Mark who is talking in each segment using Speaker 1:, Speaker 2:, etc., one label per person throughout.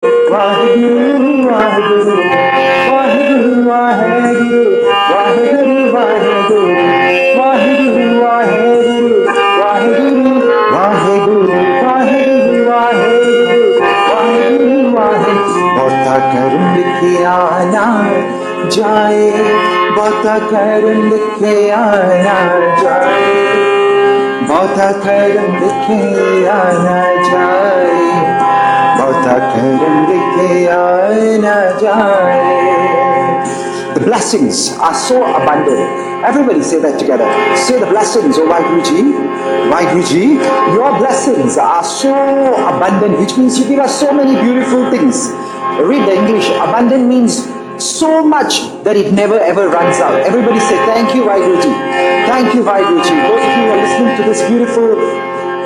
Speaker 1: Waheguru, Waheguru, Waheguru, Waheguru, Waheguru, Waheguru, Waheguru, Waheguru, Waheguru, Waheguru, Waheguru, Waheguru, Waheguru. Bauta karam likhiaa na jaae, bauta karam likhiaa na jaae, bauta karam likhiaa na jaae, bauta karam likhiaa na jaae. The blessings are so abundant. Everybody say that together. Say the blessings, oh Waheguruji. Waheguruji, your blessings are so abundant, which means you give us so many beautiful things. Read the English. Abundant means so much that it never ever runs out. Everybody say thank you, Waheguruji. Thank you, Waheguruji. Those of you who are listening to this beautiful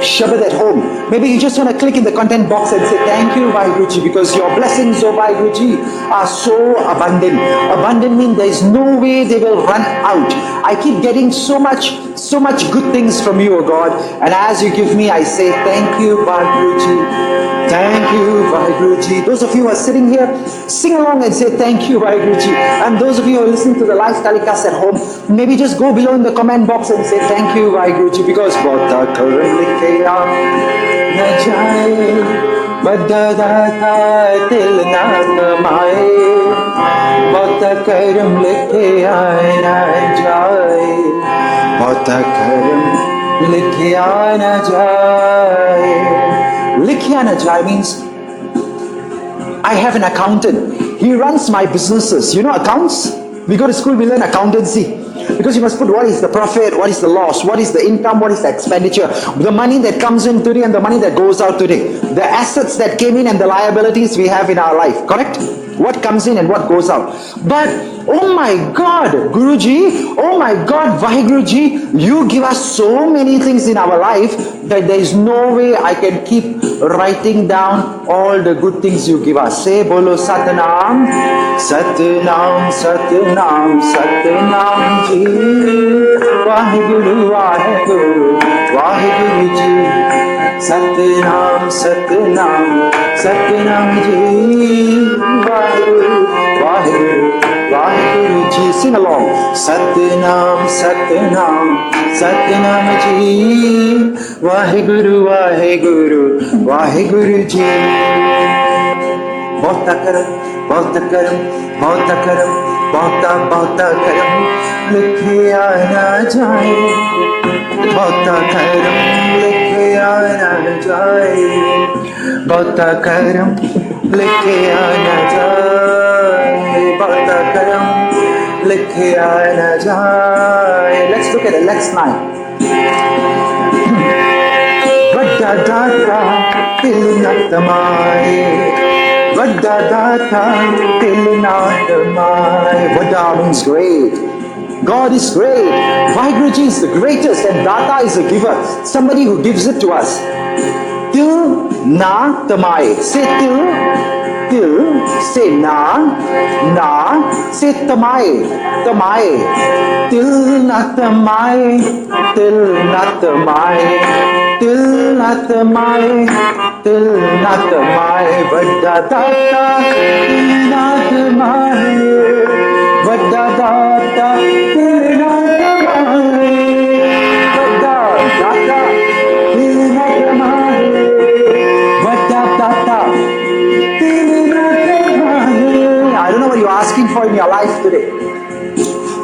Speaker 1: Shabad at home, maybe you just want to click in the content box and say thank you, Waheguru, because your blessings, oh Waheguru, are so abundant. Abundant means there is no way they will run out. I keep getting so much good things from you, oh God, and as you give me, I say thank you, Waheguru. Thank you, Waheguru. Those of you who are sitting here, sing along and say thank you, Waheguru. And those of you who are listening to the live telecast at home, maybe just go below in the comment box and say thank you, Waheguru, because vaddaa karam likhiaa na jaae, vaddaa dhaataa dil na tamaae, vaddaa karam likhiaa na jaae, vaddaa karam likhiaa na jaae. Likhiaa na jaae means I have an accountant. He runs my businesses. You know accounts? We go to school, we learn accountancy. Because you must put what is the profit, what is the loss, what is the income, what is the expenditure, the money that comes in today and the money that goes out today, the assets that came in and the liabilities we have in our life, correct? What comes in and what goes out. But, oh my God, Guruji, oh my God, Waheguruji, you give us so many things in our life that there is no way I can keep writing down all the good things you give us. Say, Bolo Satnam, Satnam, Satnam, Satnam Ji, Waheguru, Waheguru, Waheguruji, Satnam, Satnam, Satnam Ji, Waheguru, Waheguru, Waheguruji. Sing along. Satnam, Satnam, Satnam Ji, Waheguru, Waheguru, Waheguruji. Bauta karam, bauta karam, bauta karam, bauta karam likhiaa na jaae, bauta karam likhiaa na jaae, bauta karam likhiaa na jaae, bauta karam likhiaa na jaae. Let's look at the next line. Vaddaa dhaataa tamaae, vaddaa dhaataa tamaae. Vaddaa means great. God is great. Waheguruji is the greatest and dhaataa is the giver. Somebody who gives it to us. Til na tamaae. Say til, say na, say tamaae, tamaae. Til na tamaae, til na tamaae, til na tamaae, til na tamaae. Vaddaa dhaataa til na tamaae, vaddaa dhaataa til na tamaae, vaddaa dhaataa til na tamaae, vaddaa dhaataa til na tamaae. I don't know what you're asking for in your life today.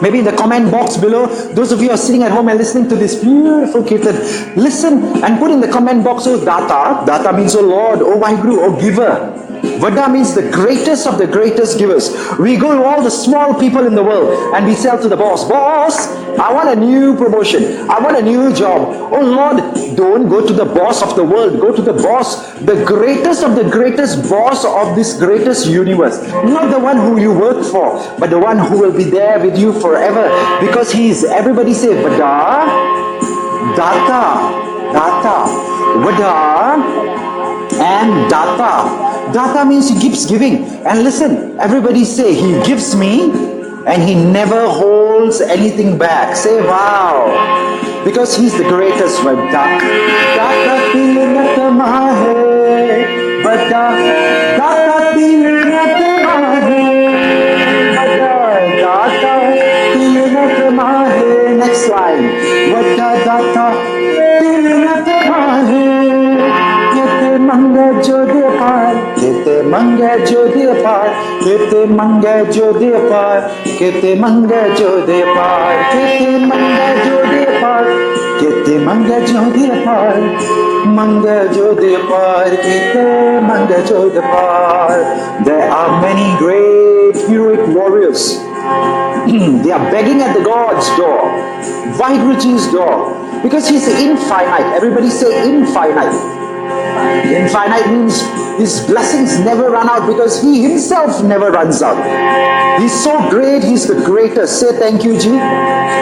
Speaker 1: Maybe in the comment box below, those of you who are sitting at home and listening to this beautiful Kirtan, listen and put in the comment box, oh dhaataa. Dhaataa means oh Lord, oh Waheguru, oh giver. Vaddaa means the greatest of the greatest givers. We go to all the small people in the world and we sell to the boss. Boss, I want a new promotion. I want a new job. Oh Lord, don't go to the boss of the world. Go to the boss, the greatest of the greatest boss of this greatest universe. Not the one who you work for, but the one who will be there with you forever. Because he is, everybody say, vaddaa, dhaataa, dhaataa, vaddaa, and dhaataa. Dhaataa means he keeps giving. And listen, everybody say, he gives me and he never holds anything back. Say, wow. Because he's the greatest. Vaddaa, dhaataa til na tamaae, vaddaa, dhaataa kete mangahi jodh apaar, kete mangahi jodh apaar, kete mangahi jodh apaar, kete mangahi jodh apaar, kete mangahi jodh apaar, mangahi jodh apaar, kete mangahi jodh apaar. There are many great heroic warriors. They are begging at the God's door, Waheguruji's door, because He's infinite. Everybody say infinite. Infinite means His blessings never run out because He Himself never runs out. He's so great, He's the greatest. Say thank you, Ji.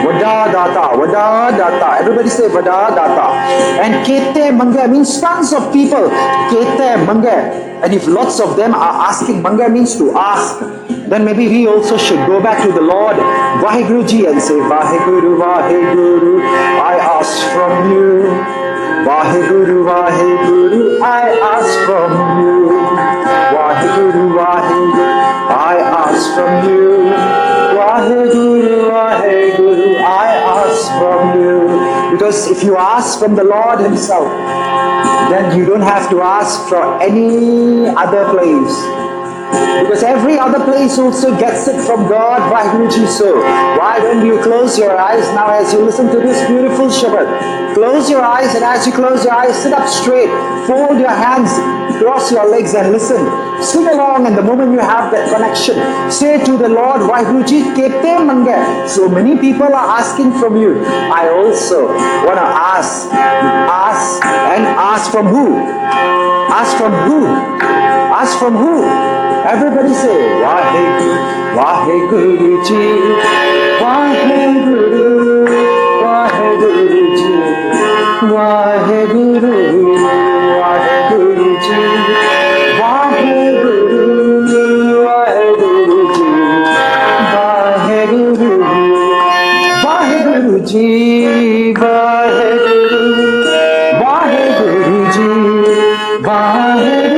Speaker 1: Vaddaa, dhaataa, vaddaa, dhaataa. Everybody say vaddaa, dhaataa. And kete mangahi means tons of people. Kete mangahi. And if lots of them are asking, mangahi means to ask, then maybe we also should go back to the Lord Waheguruji and say, Waheguru, Waheguru, I ask from you. Waheguru, Waheguru, I ask from you. Waheguru, Waheguru, I ask from you. Waheguru, Waheguru, I ask from you. Because if you ask from the Lord Himself, then you don't have to ask for any other place. Because every other place also gets it from God, Waheguruji. So why don't you close your eyes now as you listen to this beautiful Shabad? Close your eyes, and as you close your eyes, sit up straight, fold your hands, cross your legs and listen. Sing along, and the moment you have that connection, say to the Lord Waheguruji, kete mangahi. So many people are asking from you. I also want to ask and ask from who? Ask from who? Ask from who? Everybody say, Waheguru, Waheguruji, Waheguru, Waheguruji, Waheguru, Waheguruji, Waheguru, Waheguruji, Waheguru, Waheguruji, Waheguru, Waheguruji, Waheguru.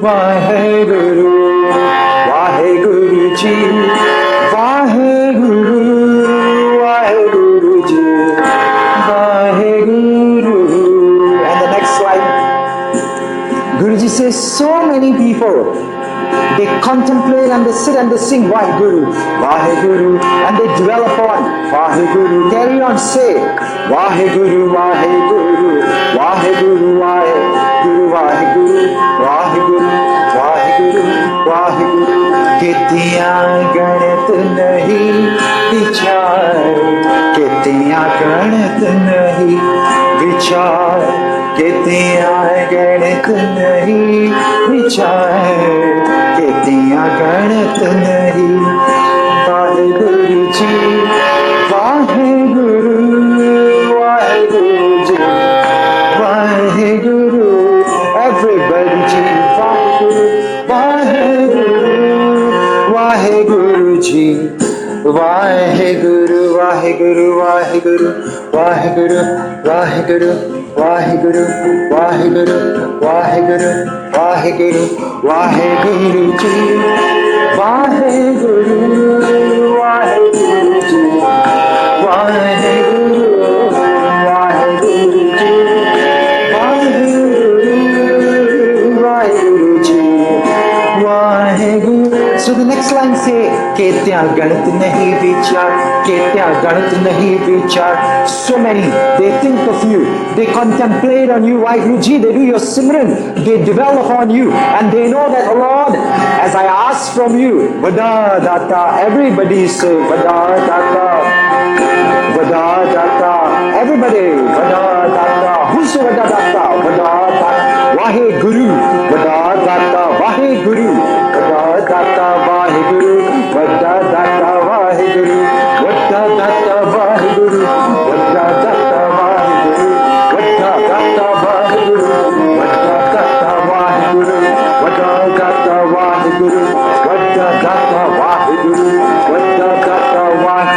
Speaker 1: Waheguru, Waheguruji, Waheguru, Waheguruji, Waheguru. And the next slide, Guruji says, so many people, they contemplate and they sit and they sing Waheguru, Waheguru, and they dwell upon Waheguru. Carry on, say Waheguru, Waheguru, Waheguru, Waheguru, Waheguru, Waheguru, Waheguru, Waheguru. Ketiaa gaNat nahee veechaar, ketiaa gaNat nahee veechaar, ketiaa gaNat nahee veechaar, ketiaa gaNat nahee. Waheguruji, Waheguru, Waheguruji, Waheguru. Everybody, Ji, Waheguru, Waheguruji, Waheguru, Waheguru, Waheguru, Waheguru, Waheguru, Waheguru, Waheguru, Waheguru, Waheguru, Waheguruji, Waheguru, Waheguruji, Waheguru, Waheguruji, Waheguruji, Waheguru. So the next line say, ketiaa gaNat nahee veechaar, ketiaa gaNat nahee veechaar. So many, they think of you, they contemplate on you, Waheguruji, they do your Simran, they dwell upon you, and they know that, Lord, as I ask from you, vaddaa, dhaataa. Everybody say vaddaa, dhaataa, vaddaa, dhaataa. Everybody, vaddaa, dhaataa. Who say vaddaa, dhaataa? Vaddaa, dhaataa. Waheguru, vaddaa, dhaataa. Waheguru, vaddaa, dhaataa. Waheguru, vaddaa, dhaataa. Waheguru, vaddaa, dhaataa. Waheguru, vaddaa, dhaataa. Waheguru, vaddaa, dhaataa. Waheguru, vaddaa, dhaataa. Waheguru, vaddaa, dhaataa. Waheguru, vaddaa, dhaataa. Waheguru, vaddaa, dhaataa.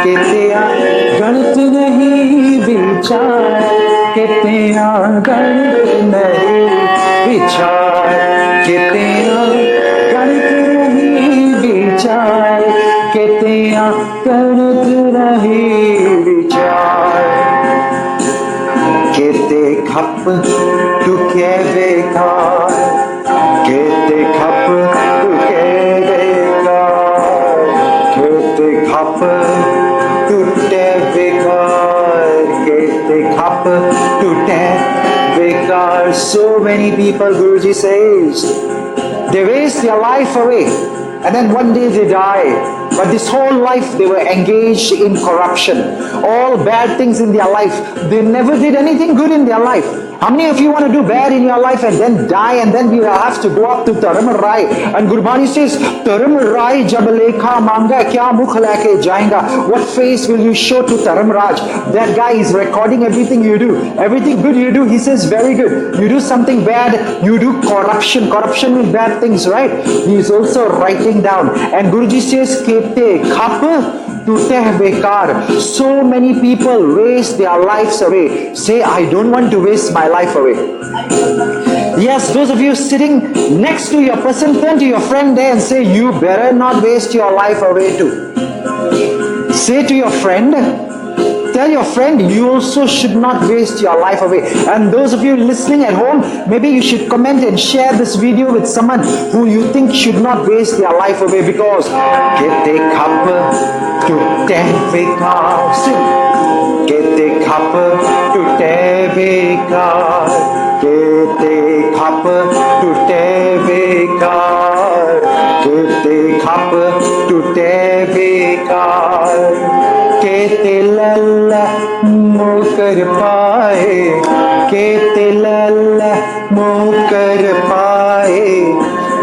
Speaker 1: Ketiaa gaNat nahee veechaar, ketiaa gaNat nahee veechaar, ketiaa gaNat nahee veechaar, ketiaa gaNat nahee veechaar. khap tu ke vekaar, kete khap tu ke vekaar, kete khap tu te vekaar, kete khap tu te vekaar. So many people, Guruji says, they waste their life away and then one day they die. But this whole life they were engaged in corruption. All bad things in their life. They never did anything good in their life. How many of you want to do bad in your life and then die, and then you have to go up to Dharamrai? And Gurbani says, Dharamrai jab lekha manga kya mukh leke jayega. What face will you show to Dharamraj? That guy is recording everything you do. Everything good you do, he says very good. You do something bad, you do corruption. Corruption means bad things, right? He is also writing down. And Guruji says, kete khap tuTahi vekaar. So many people waste their lives away. Say, I don't want to waste my life away. Yes, those of you sitting next to your person, turn to your friend there and say, you better not waste your life away too. Say to your friend, tell your friend, you also should not waste your life away. And those of you listening at home, maybe you should comment and share this video with someone who you think should not waste their life away, because kete khap tuTahi vekaar. Sing. Kete khap tuTahi vekaar, kete khap tuTahi vekaar, kete khap tuTahi vekaar, kete lalla mukar paahe, kete lalla mukar paahe,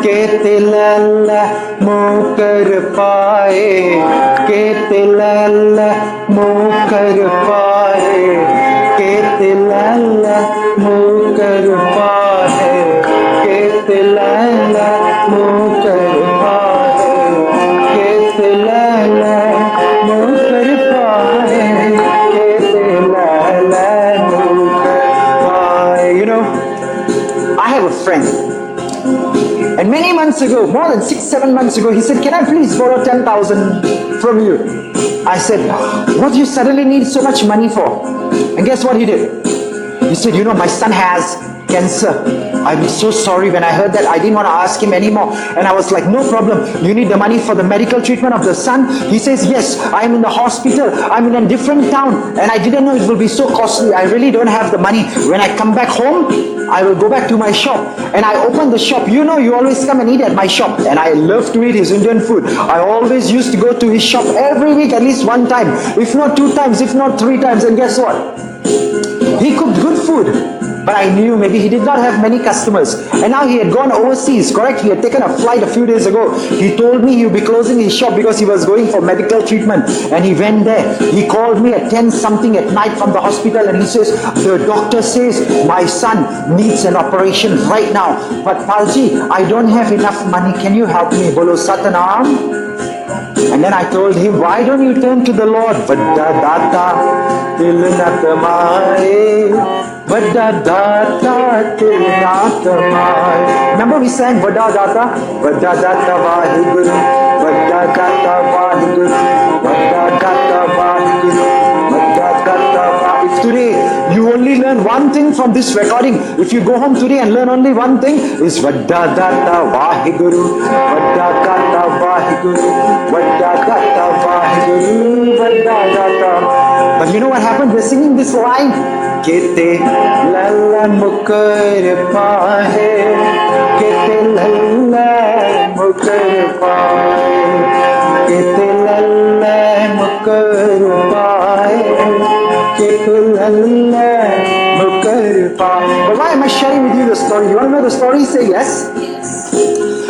Speaker 1: kete lalla mukar paahe, kete lalla mukar paahe, kete lalla mukar paahe, kete lalla mukar paahe, kete lalla mukar paahe, kete lalla mukar paahe. You know, I have a friend, and many months ago, more than 6-7 months ago, he said, can I please borrow 10,000 from you? I said, what do you suddenly need so much money for? And guess what he did? He said, you know, my son has cancer. I'm so sorry. When I heard that, I didn't want to ask him anymore. And I was like, no problem. You need the money for the medical treatment of the son? He says, yes, I'm in the hospital. I'm in a different town. And I didn't know it will be so costly. I really don't have the money. When I come back home, I will go back to my shop. And I open the shop. You know, you always come and eat at my shop. And I love to eat his Indian food. I always used to go to his shop every week, at least one time. If not 2 times, if not 3 times. And guess what? He cooked good food. But I knew maybe he did not have many customers. And now he had gone overseas, correct? He had taken a flight a few days ago. He told me he would be closing his shop because he was going for medical treatment. And he went there. He called me at 10 something at night from the hospital, and he says, the doctor says my son needs an operation right now. But Palji, I don't have enough money. Can you help me? Bolo Satanam. And then I told him, why don't you turn to the Lord? Vaddaa, dhaataa, tamaae, vaddaa, dhaataa, tamaae. Remember we sang vaddaa, dhaataa? Vaddaa, dhaataa, Waheguru, vaddaa, dhaataa, Waheguru, vaddaa, dhaataa, Waheguru, vaddaa, dhaataa, Waheguru. If today you only learn one thing from this recording, if you go home today and learn only one thing, is vaddaa, dhaataa, Waheguru, vaddaa, dhaataa, Waheguru, vaddaa, dhaataa, Waheguru, vaddaa, dhaataa. But you know what happened? We're singing this line, kete lalla mukar paahe, kete lalla mukar paahe, kete lalla mukar paahe, kete lalla mukar paahe. But why am I sharing with you the story? You want to know the story? Say yes.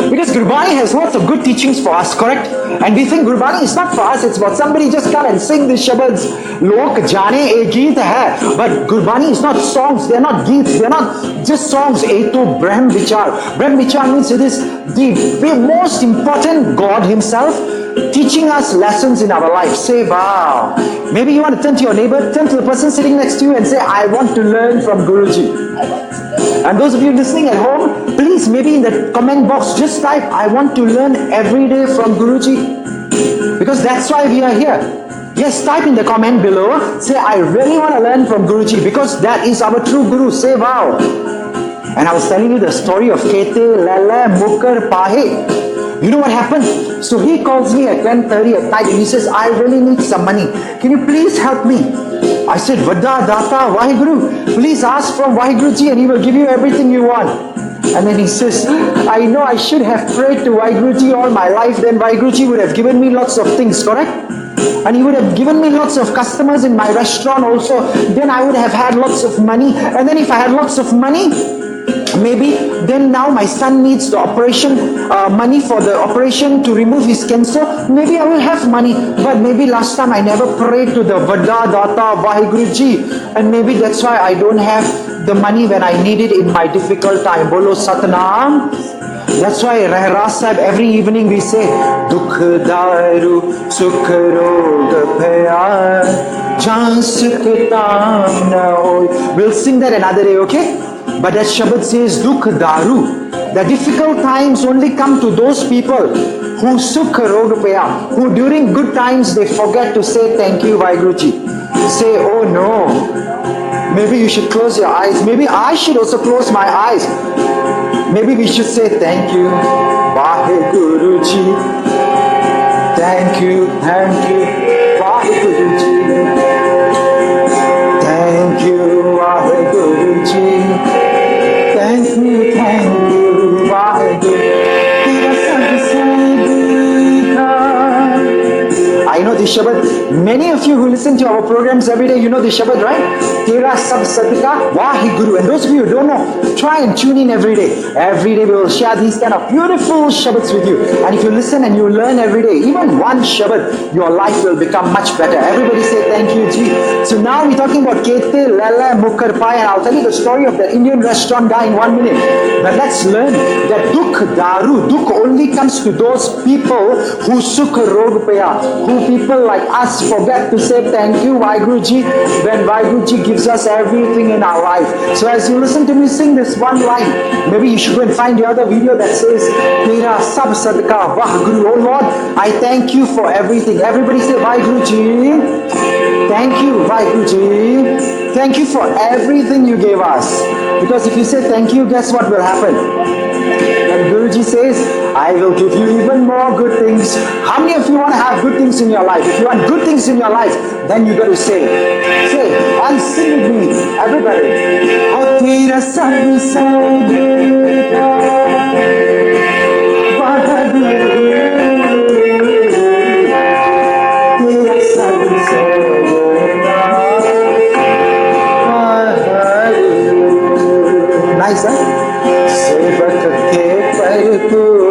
Speaker 1: Because Gurbani has lots of good teachings for us, correct? And we think Gurbani is not for us, it's about somebody just come and sing these shabads. Lok jane ek geet hai. But Gurbani is not songs, they are not geets, they are not just songs. Eto Brahm Vichar. Brahm Vichar means it is the most important God himself teaching us lessons in our life. Say, wow. Maybe you want to turn to your neighbor, turn to the person sitting next to you and say, I want to learn from Guruji. And those of you listening at home, please maybe in the comment box just type, I want to learn every day from Guruji. Because that's why we are here.
Speaker 2: Yes, type in the comment below. Say, I really want to learn from Guruji because that is our true Guru. Say wow. And I was telling you the story of kete, mukar, paahi. You know what happened? So he calls me at 10:30 at night and he says, I really need some money. Can you please help me? I said, vaddaa, dhaataa, Waheguru. Please ask from Waheguruji and he will give you everything you want. And then he says, I know I should have prayed to Waheguruji all my life. Then Waheguruji would have given me lots of things, correct? And he would have given me lots of customers in my restaurant also. Then I would have had lots of money. And then if I had lots of money, maybe then now my son needs the operation, money for the operation to remove his cancer. Maybe I will have money. But maybe last time I never prayed to the vaddaa, dhaataa, Waheguruji. And maybe that's why I don't have the money when I need it in my difficult time. Bolo Satnam. That's why Rahras Sahib, every evening we say, Dukh daru sukh rog bhayaar, jaan sukh tam na hoy. We'll sing that another day, okay? But that Shabad says, Dukh daru. The difficult times only come to those people who sukh rog bhayaar, who during good times they forget to say thank you, Waheguruji. Say, oh no, maybe you should close your eyes. Maybe I should also close my eyes. Maybe we should say thank you, Waheguruji. Thank you, Waheguruji. Thank you, Waheguruji. Thank you, Waheguru. I know this Shabad. Many of you who listen to our programs every day, you know this Shabad, right? Tera sab sadka Waheguru. And those of you who don't know, try and tune in every day. Every day we will share these kind of beautiful Shabads with you. And if you listen and you learn every day, even one Shabad, your life will become much better. Everybody say thank you, Ji. So now we're talking about kete, mukar, paahi. And I'll tell you the story of the Indian restaurant guy in 1 minute. But let's learn that dukh daru, dukh only comes to those people who sukh rog paya, who people like us forget to say thank you, Waheguruji, when Waheguruji gives us everything in our life. So as you listen to me sing this one line, maybe you should go and find the other video that says, Tera sab sadka Waheguru. Oh Lord, I thank you for everything. Everybody say, Waheguruji. Thank you, Waheguruji. Thank you for everything you gave us. Because if you say thank you, guess what will happen? When Guruji says, I will give you even more good things. How many of you want to have good things in your life? If you want good things in your life, then you got to say and sing with me, everybody. Oh, tera sab sadka Waheguru. Tera sab sadka Waheguru. Nice, huh? Sevak ke parpur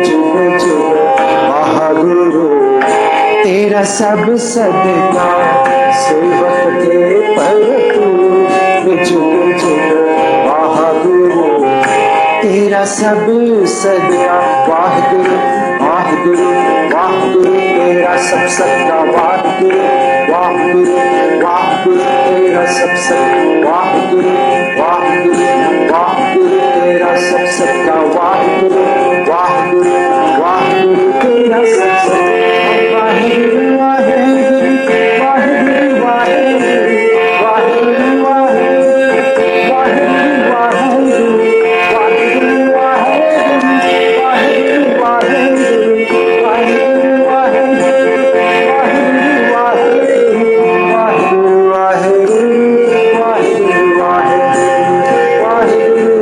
Speaker 2: jug jug Waheguru. Tera sab sadka sevak ke parpur jug jug Waheguru. Tera sab sadka Waheguru, Waheguru, Waheguru. Tera sab sadka Waheguru, Waheguru, Waheguru. Tera sab sadka Waheguru, Waheguru, Waheguru. Tera sab sadka Waheguru, Waheguru, Waheguru. Tera sab sadka Waheguru, Waheguru, Waheguru, Waheguru, Waheguru,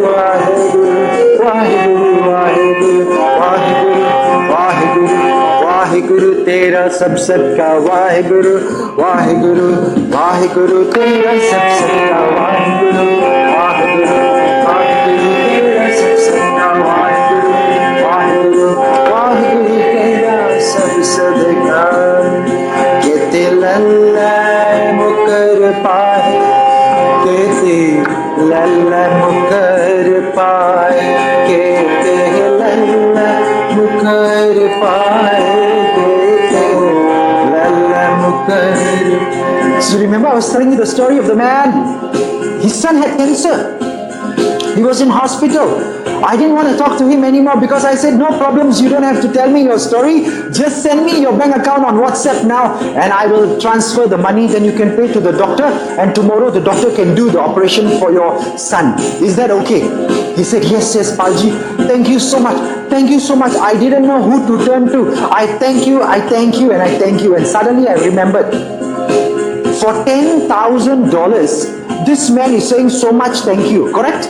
Speaker 2: Waheguru, Waheguru, Waheguru. Tera sab sadka Waheguru, Waheguru, Waheguru. Tera sab sadka Waheguru, Waheguru, Waheguru. Tera sab sadka Waheguru, Waheguru, Waheguru. Tera sab sadka kete mukar paahi, kete mukar paahi, kete mukar paahi. So remember I was telling you the story of the man. His son had cancer. He was in hospital. I didn't want to talk to him anymore because I said, no problems, you don't have to tell me your story. Just send me your bank account on WhatsApp now and I will transfer the money. Then you can pay to the doctor and tomorrow the doctor can do the operation for your son. Is that okay? He said, yes, Palji. Thank you so much. Thank you so much. I didn't know who to turn to. I thank you, and I thank you. And suddenly I remembered, for $10,000, this man is saying so much thank you, correct?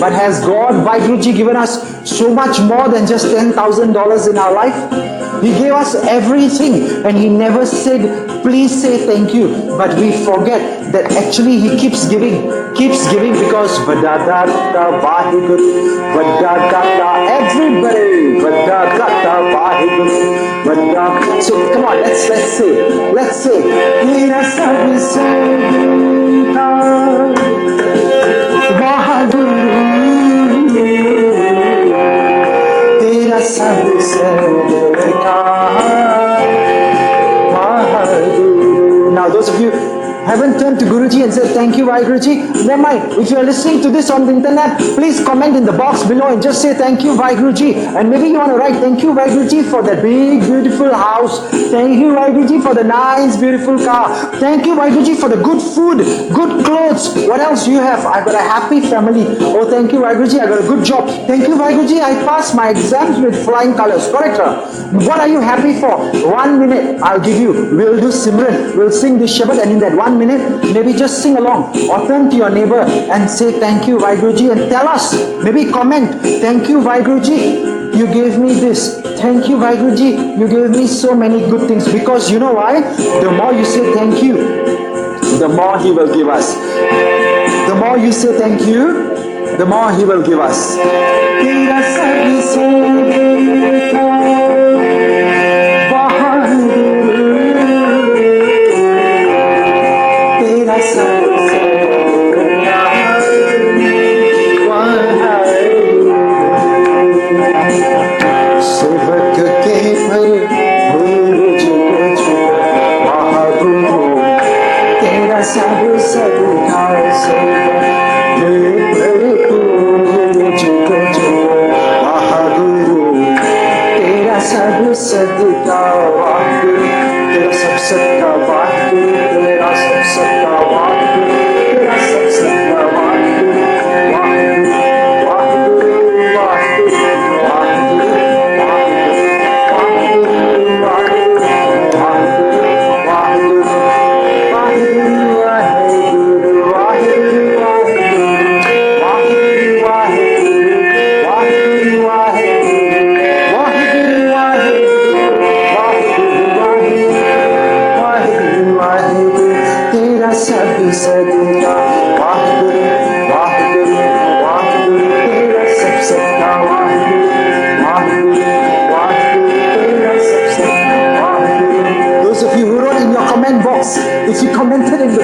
Speaker 2: But has God, Waheguru, given us so much more than just $10,000 in our life? He gave us everything and He never said, please say thank you. But we forget that actually He keeps giving because vaddaa, Waheguru, vaddaa, everybody, vaddaa, Waheguru, vaddaa. So come on, let's say, Tera sab sadhita, Waheguru, Tera sab sadhita, Waheguru. Now those of you haven't turned to Guruji and said thank you Waheguru, never mind. If you are listening to this on the internet, please comment in the box below and just say thank you Waheguru. And maybe you want to write thank you Waheguru for that big beautiful house. Thank you Waheguru for the nice beautiful car. Thank you Waheguru for the good food, good clothes. What else do you have? I've got a happy family. Oh, thank you Waheguru, I got a good job. Thank you Waheguru, I passed my exams with flying colors. Correct? What are you happy for? 1 minute I'll give you. We'll do Simran. We'll sing this Shabad, and in that 1 minute, maybe just sing along or turn to your neighbor and say thank you Waheguru and tell us. Maybe comment, thank you Waheguru, you gave me this. Thank you Waheguru, you gave me so many good things. Because you know why? The more you say thank you, the more He will give us. The more you say thank you, the more He will give us. Tera sab sadhita, sadhika Waheguru, Tera sab sadhika Waheguru, Tera sab sadhika Waheguru, Tera sab sadhika Waheguru, Waheguru, Waheguru, Waheguru, Waheguru, Waheguru, sadhika Waheguru, Waheguru, Waheguru, Tera sab sadhika Waheguru, Waheguru, Waheguru, Tera sab sadhika Waheguru. Those of you who wrote in your comment box, if you commented in the,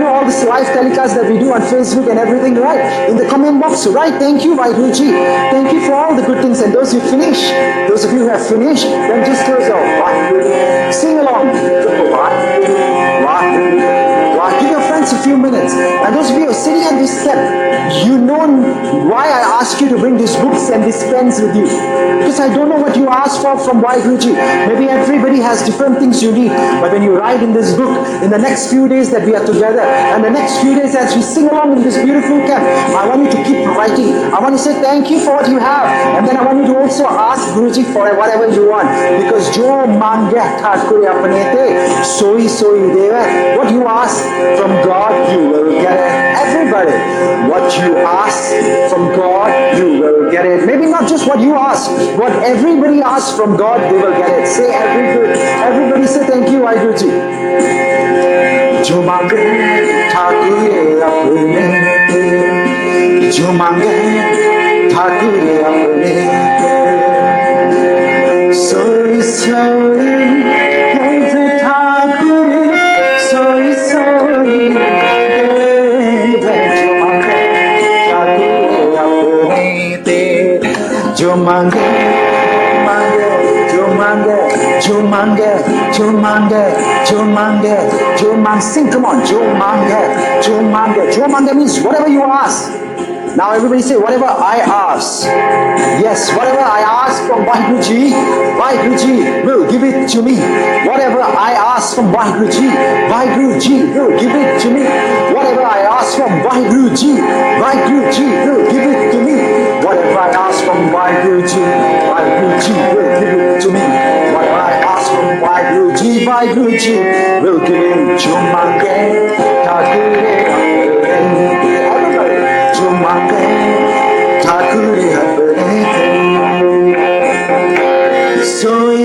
Speaker 2: all this live telecast that we do on Facebook and everything, right? In the comment box, write thank you Waheguru, thank you for all the good things. And those who finish, those of you who have finished, then just close off. Waheguru, sing along. Waheguru, Waheguru. Give your friends a few minutes. And those of you who are sitting on this step, you know why I ask you to bring these books and these pens with you. Because I don't know what you asked for from Waheguru. Maybe everybody has different things you need. But when you write in this book, in the next few days that we are together, and the next few days as we sing along in this beautiful camp, I want you to keep writing. I want to say thank you for what you have. And then I want you to also ask Guruji for whatever you want. Because jo mangahi Thakur अपने ते सोई सोई देवे. What you ask from God, you will get it. Everybody, what you ask from God, you will get it. Maybe not just what you ask, what everybody asks from God, they will get it. Say everybody say thank you Waheguru. Jo mangahi Thakur अपने ते, जो mangahi Thakur अपने ते, सोई सोई जो मांगे मांगे जो मांगे जो मांगे जो मांगे जो मांगे जो मांग. Sing, come on. जो मांगे means whatever you ask. Now everybody say, whatever I ask. Yes, whatever I ask from Waheguru will give it to me. Whatever I ask from Waheguru will give it to me. Whatever I ask from Waheguru will give it to me. Whatever I ask from Waheguru will give it to me. Whatever I ask from Waheguru will give it to mangahi. Soy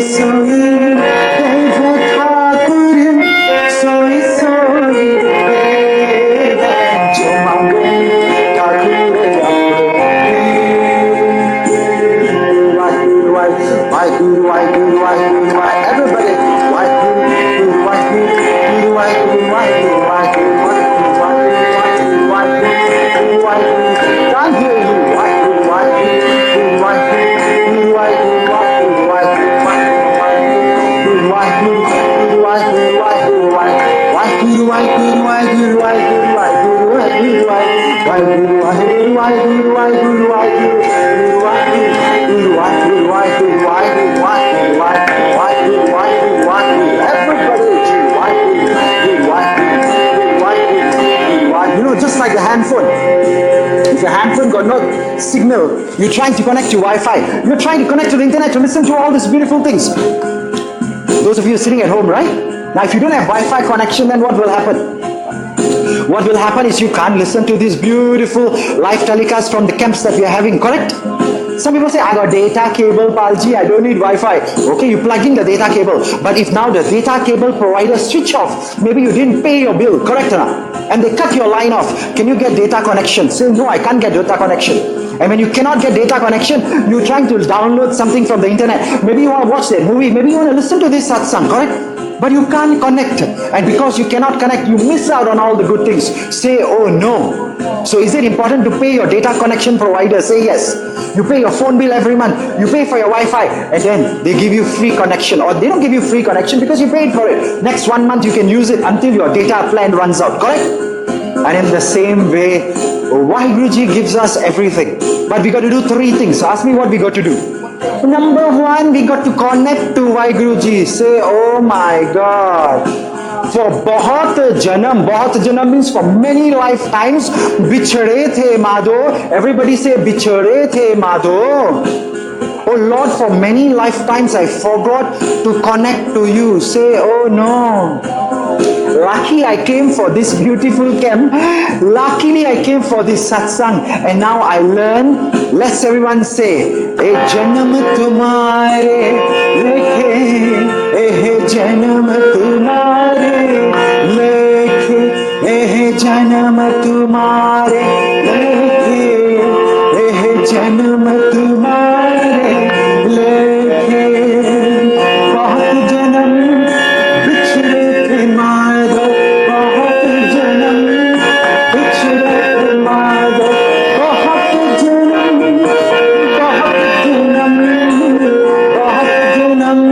Speaker 2: just like the handphone. If your handphone got no signal, you're trying to connect to Wi-Fi. You're trying to connect to the internet to listen to all these beautiful things. Those of you sitting at home, right? Now, if you don't have Wi-Fi connection, then what will happen? What will happen is you can't listen to these beautiful live telecasts from the camps that we are having, correct? Some people say, I got data cable, Palji, I don't need Wi-Fi. Okay, you plug in the data cable. But if now the data cable provider switch off, maybe you didn't pay your bill, correct or not? And they cut your line off. Can you get data connection? Say, no, I can't get data connection. And when you cannot get data connection, you're trying to download something from the internet. Maybe you want to watch that movie. Maybe you want to listen to this satsang, correct? But you can't connect. And because you cannot connect, you miss out on all the good things. Say, oh no. So is it important to pay your data connection provider? Say yes. You pay your phone bill every month. You pay for your Wi-Fi. And then they give you free connection. Or they don't give you free connection because you paid for it. Next 1 month you can use it until your data plan runs out. Correct? And in the same way, Waheguru gives us everything. But we got to do 3 things. So ask me what we got to do. Number 1, we got to connect to Waheguru. Say, oh my God. For bahut janam means for many lifetimes, bichhade the Madho. Everybody say, bichhade the Madho. Oh Lord, for many lifetimes I forgot to connect to you. Say, oh no. Lucky I came for this beautiful camp. Luckily I came for this satsang. And now I learn. Let's everyone say, ए जन्म तुम्हारे लेखे, ए जन्म तुम्हारे लेखे, ए जन्म तुम्हारे लेखे, ए जन्म तुम्हारे लेखे। बहुत जन्म बिछड़े थे माधो, बहुत जन्म बिछड़े थे माधो, बहुत जन्म, बहुत जन्म, बहुत जन्म,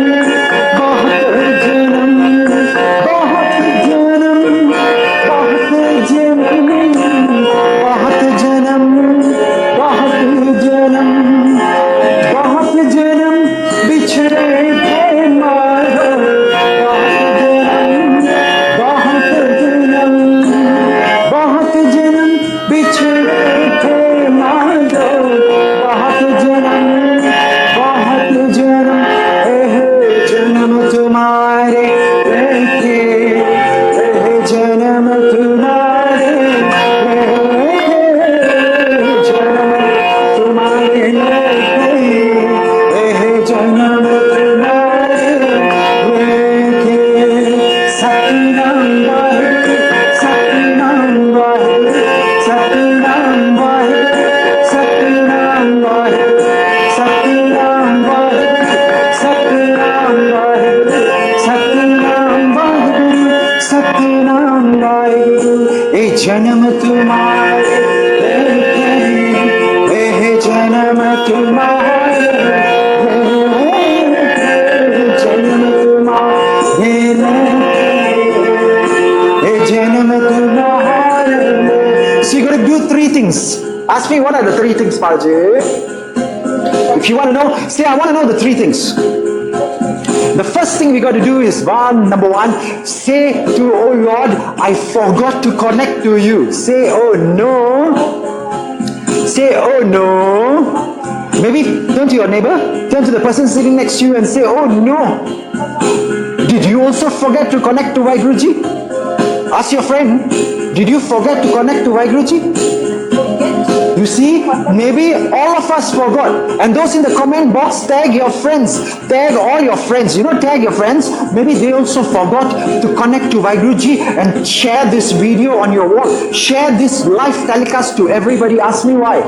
Speaker 2: बहुत जन्म, बहुत जन्म, बहुत जन्म, बहुत जन्म, बहुत जन्म, बहुत जन्म बिछड़े थे माधो, बहुत जन्म, बहुत जन्म बिछड़े थे माधो, बहुत जन्म, बहुत जन्म, एह जन्म तुम्हारे लेके, एह जन्म तुम्हारे लेके, जन्म तुम्हारे लेके, एह जन्म तुम्हारे लेके। सतनाम वाहे, सतनाम वाहे, सतनाम वाहे, सतनाम वाहे, सतनाम वाहे, सतनाम वाहे, सतनाम वाहे, सतनाम वाहे। ए जन्म तुम्हारे लेके, ए जन्म तुम्हारे लेके, जन्म तुम्हारे लेके, ए जन्म तुम्हारे लेके। So you got to do 3 things. Ask me, what are the 3 things, Palji? If you want to know, say, I want to know the 3 things. The first thing we got to do is, number 1, say to, oh Lord, I forgot to connect to you. Say, oh no. Say, oh no. Maybe turn to your neighbor, turn to the person sitting next to you and say, oh no. Did you also forget to connect to Waheguruji? Ask your friend, did you forget to connect to Waheguruji? You see, maybe all of us forgot. And those in the comment box, tag your friends. Tag all your friends. Tag your friends. Maybe they also forgot to connect to Waheguruji and share this video on your wall. Share this live telecast to everybody. Ask me why.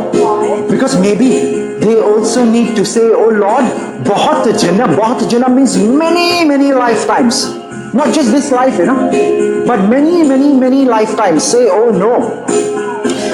Speaker 2: Because maybe they also need to say, oh Lord, bahut janam means many, many lifetimes. Not just this life, but many, many, many lifetimes. Say, oh no.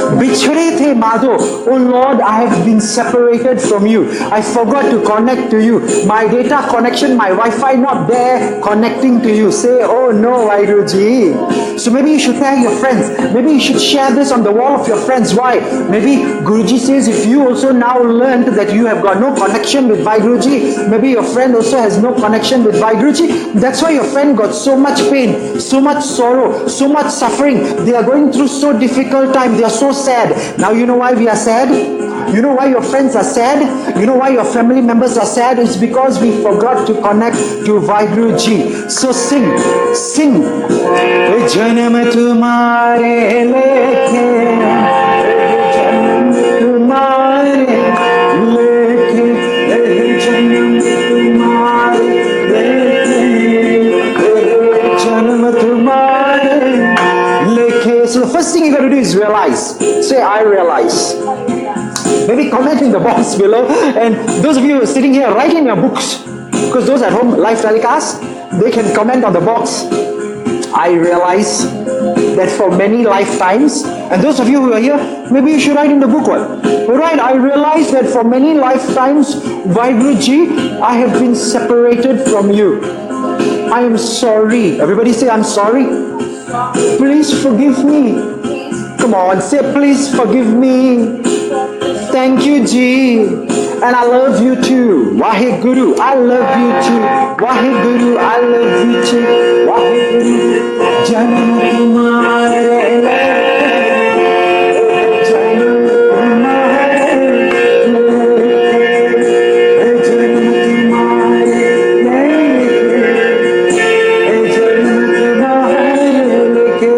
Speaker 2: Bichhade the Madho. Oh Lord, I have been separated from you. I forgot to connect to you. My data connection, my Wi-Fi not there connecting to you. Say, oh no, Waheguruji. So maybe you should tag your friends. Maybe you should share this on the wall of your friends. Why? Maybe Guruji says if you also now learned that you have got no connection with Waheguruji, maybe your friend also has no connection with Waheguruji. That's why your friend got so much pain, so much sorrow, so much suffering. They are going through so difficult time. They are so sad. Now you know why we are sad? You know why your friends are sad? You know why your family members are sad? It's because we forgot to connect to Waheguruji. So sing. Janam tumhare lekhe, janam tumhare lekhe, janam tumhare lekhe, janam tumhare lekhe. So the first thing you got to do is realize. Say, I realize. Maybe comment in the box below. And those of you who are sitting here, write in your books. Because those at home, live telecast, they can comment on the box. I realize that for many lifetimes, and those of you who are here, maybe you should write in the book one. Right, I realize that for many lifetimes, Waheguruji, I have been separated from you. I am sorry. Everybody say, I'm sorry. Please forgive me. Come on, say, please forgive me. Thank you, Ji. And I love you too. Waheguru, I love you too. Waheguru, I love you too. Waheguru, janam tumhare lekhe, janam tumhare lekhe, janam tumhare lekhe, janam tumhare lekhe.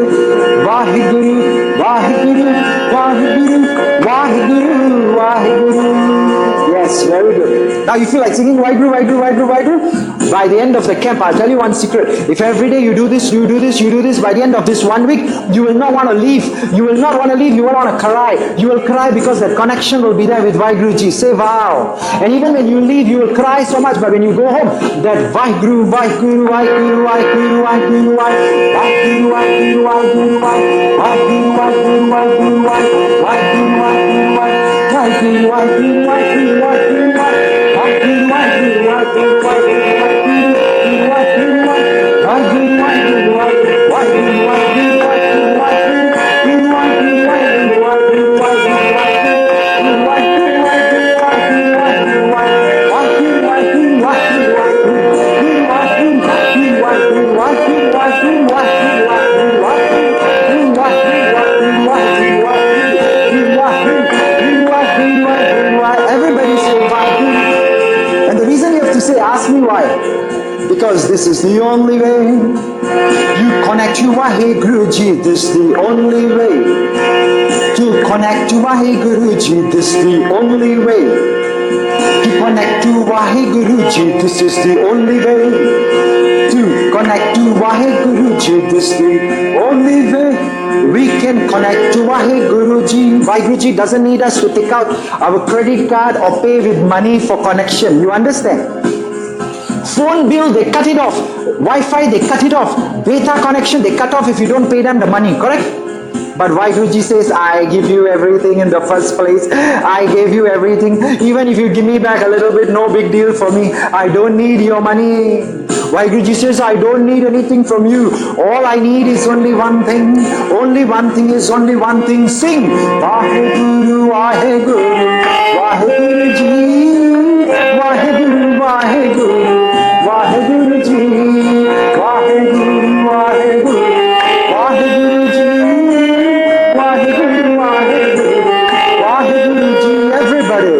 Speaker 2: Waheguru, Waheguru, Waheguru, Waheguru, Waheguru. Yes, very good. Now you feel like singing Waheguru, Waheguru, Waheguru, Waheguru? By the end of the camp, I'll tell you one secret. If every day you do this, by the end of this 1 week, you will not want to leave. You will not want to leave. You will want to cry. You will cry because that connection will be there with Waheguruji. Say wow. And even when you leave, you will cry so much. But when you go home, that Waheguru, Waheguru, Waheguru, Waheguru, Waheguru, Waheguru, Waheguru, Waheguru, Waheguru, Waheguru, Waheguru, Waheguru, because this is the only way you connect to Waheguruji. This is the only way to connect to Waheguruji. This is the only way to connect to Waheguruji. This is the only way to connect to Waheguruji. This is the only way we can connect to Waheguruji. Waheguruji doesn't need us to take out our credit card or pay with money for connection. You understand? Phone bill, they cut it off. Wi-Fi, they cut it off. Data connection, they cut off if you don't pay them the money, correct? But Waheguruji says, I give you everything in the first place. I gave you everything. Even if you give me back a little bit, no big deal for me. I don't need your money. Waheguru Ji says, I don't need anything from you. All I need is only one thing. Only one thing is only one thing. Sing. Waheguru, Waheguru, Waheguru Ji. Waheguru, Waheguru, Waheguru Ji. Waheguru, Waheguru, Waheguru Ji. Waheguru, Waheguru, Waheguru Ji. Everybody.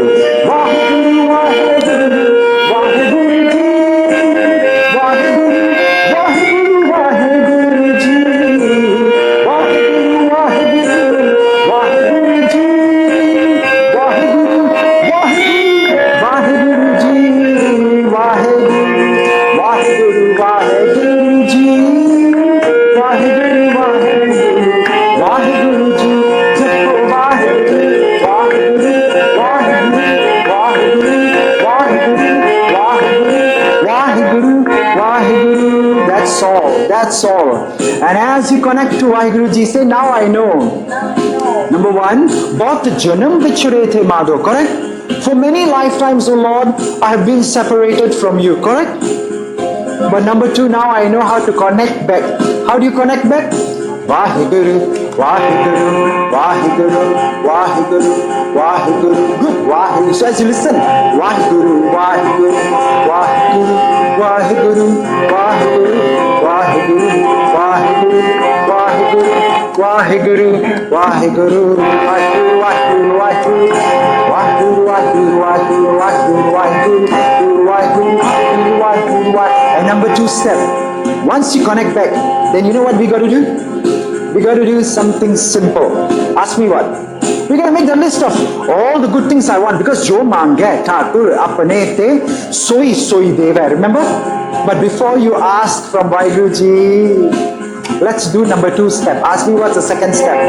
Speaker 2: Waheguru, Waheguru, Waheguru Ji. Waheguru, Waheguru, Waheguru Ji. Waheguru, Waheguru, Waheguru Ji. Waheguru, Waheguru, Waheguru Ji. Waheguru, Waheguru, Waheguru Ji. Waheguru, Waheguru, Waheguru Ji. Japo Waheguru, Waheguru, Waheguru, Waheguru, Waheguru, Waheguru, Waheguru. That's all. That's all. And as you connect to Waheguru Ji, say, now I know. Number one, bahut janam bichhade the madho, correct? For many lifetimes, O Lord, I have been separated from you, correct? But number two, now I know how to connect back. How do you connect back? Waheguru, Waheguru, Waheguru, Waheguru, Waheguru. Good, Waheguru. So as you listen, Waheguru, Waheguru, Waheguru, Waheguru, Waheguru, Waheguru, Waheguru, Waheguru, Waheguru, Waheguru, Waheguru, Waheguru, Waheguru, Waheguru, Waheguru, Waheguru, Waheguru. And number two step, once you connect back, then you know what we got to do? We got to do something simple. Ask me what? We're going to make the list of all the good things I want, because jo mangahi Thakur apne te soi soi deva. Remember? But before you ask from Waheguru Ji, let's do number two step. Ask me what's the second step.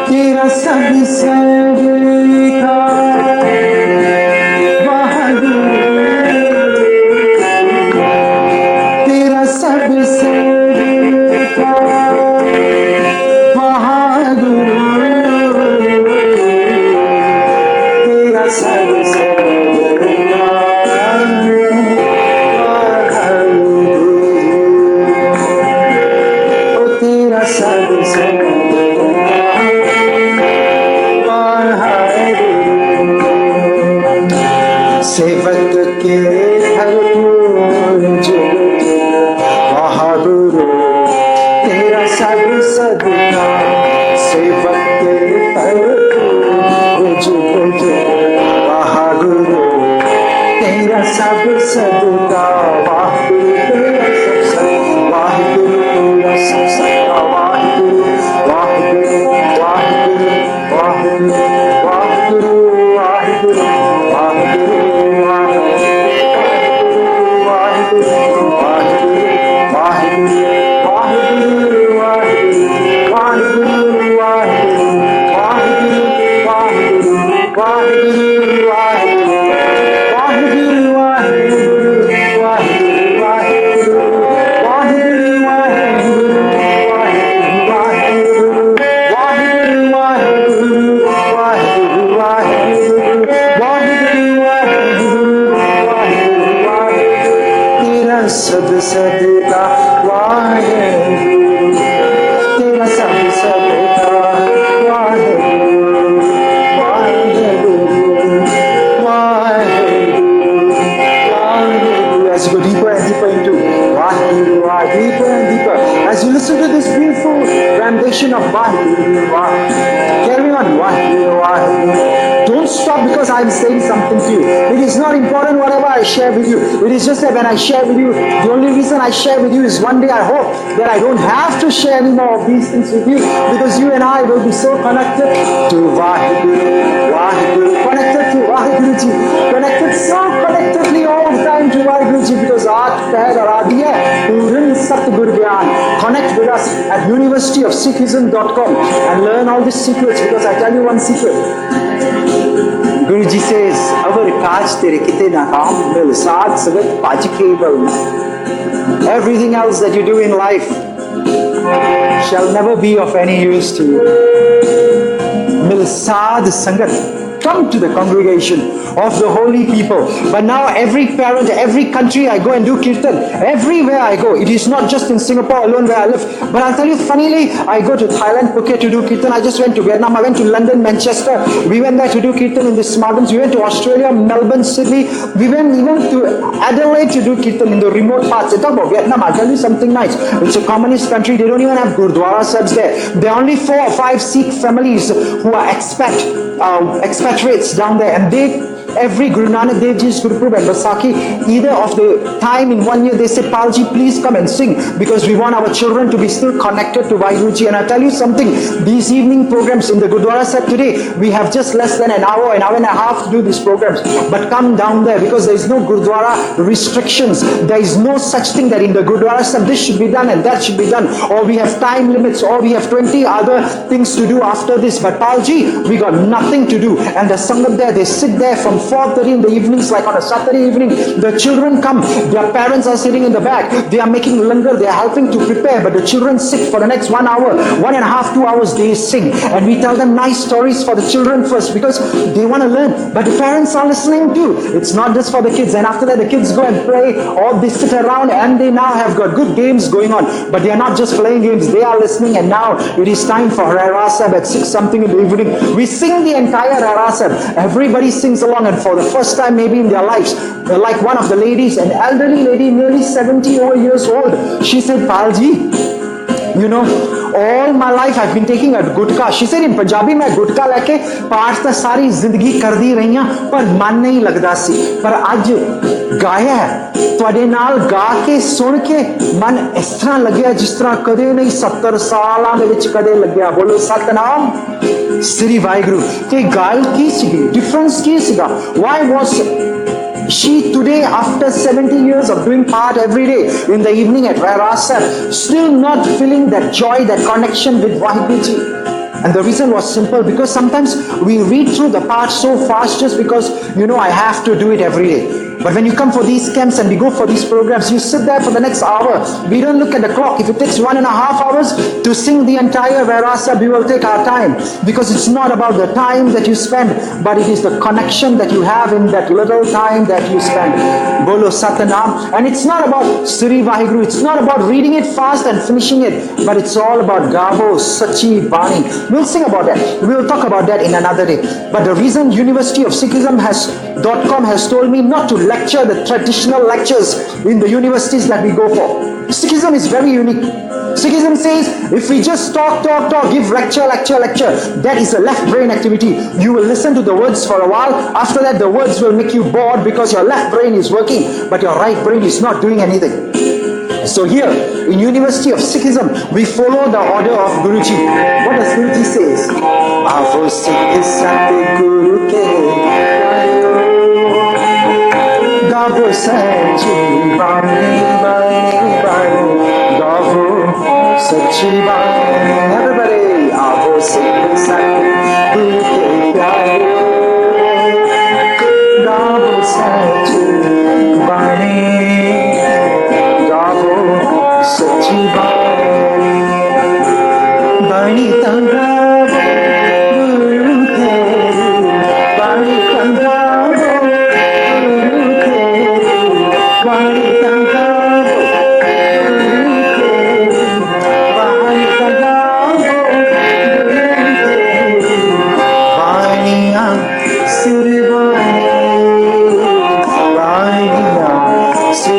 Speaker 2: Tera sab sabika सेवक के Waheguru, तेरा सब सदका सेवक के Waheguru, तेरा सब सदका Waheguru, तेरा सब सदका Waheguru, तेरा सब सदका Waheguru, Waheguru, Waheguru, Waheguru, Waheguru, Waheguru, Waheguru. Sadka Waheguru, Tera sab sadka Waheguru, Waheguru, Waheguru, Waheguru. As you go deeper and deeper into Waheguru, deeper and deeper, as you listen to this beautiful rendition of Waheguru, carry on Waheguru, Waheguru. Don't stop because I'm saying something to you. It is not important whatever I share with you. It is just that when I share with you, the only reason I share with you is one day I hope that I don't have to share any more of these things with you, because you and I will be so connected to Waheguru, Waheguru, connected to Waheguru Ji, connected so connectedly all the time to Waheguru Ji, because Aat or Adi hai, Puran Satgur Gyan. Connect with us at universityofsikhism.com and learn all these secrets, because I tell you one secret. Guruji says, "Avar kaaj tere kete na kaam mil saad sagat paj keval." Everything else that you do in life shall never be of any use to you. Mil saad sangat come to the congregation of the holy people. But now every parent, every country I go and do Kirtan, everywhere I go, it is not just in Singapore alone where I live. But I'll tell you, funnily, I go to Thailand, Phuket to do Kirtan. I just went to Vietnam. I went to London, Manchester. We went there to do Kirtan in the Smartens. We went to Australia, Melbourne, Sydney. We went even to Adelaide to do Kirtan in the remote parts. Talk about Vietnam. I'll tell you something nice. It's a communist country. They don't even have Gurdwara Sahibs there. There are only 4 or 5 Sikh families who are expatriates down there, and every Guru Nanak Dev Ji's Gurupurab and Baisakhi, either of the time in 1 year, they say, Palji, please come and sing, because we want our children to be still connected to Waheguru Ji. And I'll tell you something, these evening programs in the Gurdwara Sahib today, we have just less than an hour and a half to do these programs. But come down there, because there is no Gurdwara restrictions. There is no such thing that in the Gurdwara Sahib, this should be done and that should be done, or we have time limits, or we have 20 other things to do after this. But Palji, we got nothing to do. And the Sangat there, they sit there from 4:30 in the evenings, like on a Saturday evening. The children come, their parents are sitting in the back, they are making langar, they are helping to prepare, but the children sit for the next 1 hour, 1.5, 2 hours, they sing. And we tell them nice stories for the children first, because they want to learn, but the parents are listening too. It's not just for the kids. And after that, the kids go and play, or they sit around, and they now have got good games going on. But they are not just playing games, they are listening. And now it is time for Rairasab at 6 something in the evening. We sing the entire Rairasab. Everybody sings along, and for the first time maybe in their lives, like one of the ladies, an elderly lady, nearly 70 over years old, she said, Palji, you know, all my life I've been taking a gutka. She said in Punjabi, मैं गुटका लेके पाठ तो सारी जिंदगी कर दी रही हां, पर मन नहीं लगदा सी, पर आज गाया है ਤੁਹਾਡੇ ਨਾਲ ਗਾ ਕੇ ਸੁਣ ਕੇ ਮਨ ਇਸ ਤਰ੍ਹਾਂ ਲੱਗਿਆ ਜਿਸ ਤਰ੍ਹਾਂ ਕਦੇ ਨਹੀਂ 70 ਸਾਲਾਂ ਦੇ ਵਿੱਚ ਕਦੇ ਲੱਗਿਆ। ਬੋਲੋ ਸਤਨਾਮ ਸ੍ਰੀ ਵਾਹਿਗੁਰੂ। ਤੇ ਗੱਲ ਕੀ ਸੀਗੀ, ਡਿਫਰੈਂਸ ਕੀ ਸੀਗਾ? why was she today, after 70 years of doing part every day in the evening at Rairasab, still not feeling that joy, that connection with Waheguru Ji? And the reason was simple, because sometimes we read through the part so fast just because, you know, I have to do it every day. But when you come for these camps and we go for these programs, you sit there for the next hour. We don't look at the clock. If it takes 1.5 hours to sing the entire Vairasab, we will take our time, because it's not about the time that you spend, but it is the connection that you have in that little time that you spend. Bolo Satanam. And it's not about Sri Waheguru. It's not about reading it fast and finishing it, but it's all about Gabo Sachi Bani. We'll sing about that. We'll talk about that in another day. But the reason University of Sikhism .com has told me not to lecture the traditional lectures in the universities that we go for. Sikhism is very unique. Sikhism says if we just talk, give lecture, that is a left brain activity. You will listen to the words for a while. After that, the words will make you bored because your left brain is working, but your right brain is not doing anything. So here in University of Sikhism, we follow the order of Guruji. What does Guruji says? Avo Sikh Sat Guru ke Gavo Sachi Bani Bani Bani Gavo Sachi Bani. Everybody, Avo Sikh Sat Guru ke Gavo Sachi Bani Sachi Bani Bani Tanga Guru Teru Bani Tanga Guru Teru Bani Tanga Guru Teru Bani Tanga Guru Teru Baniya Sri Bani Baniya Sri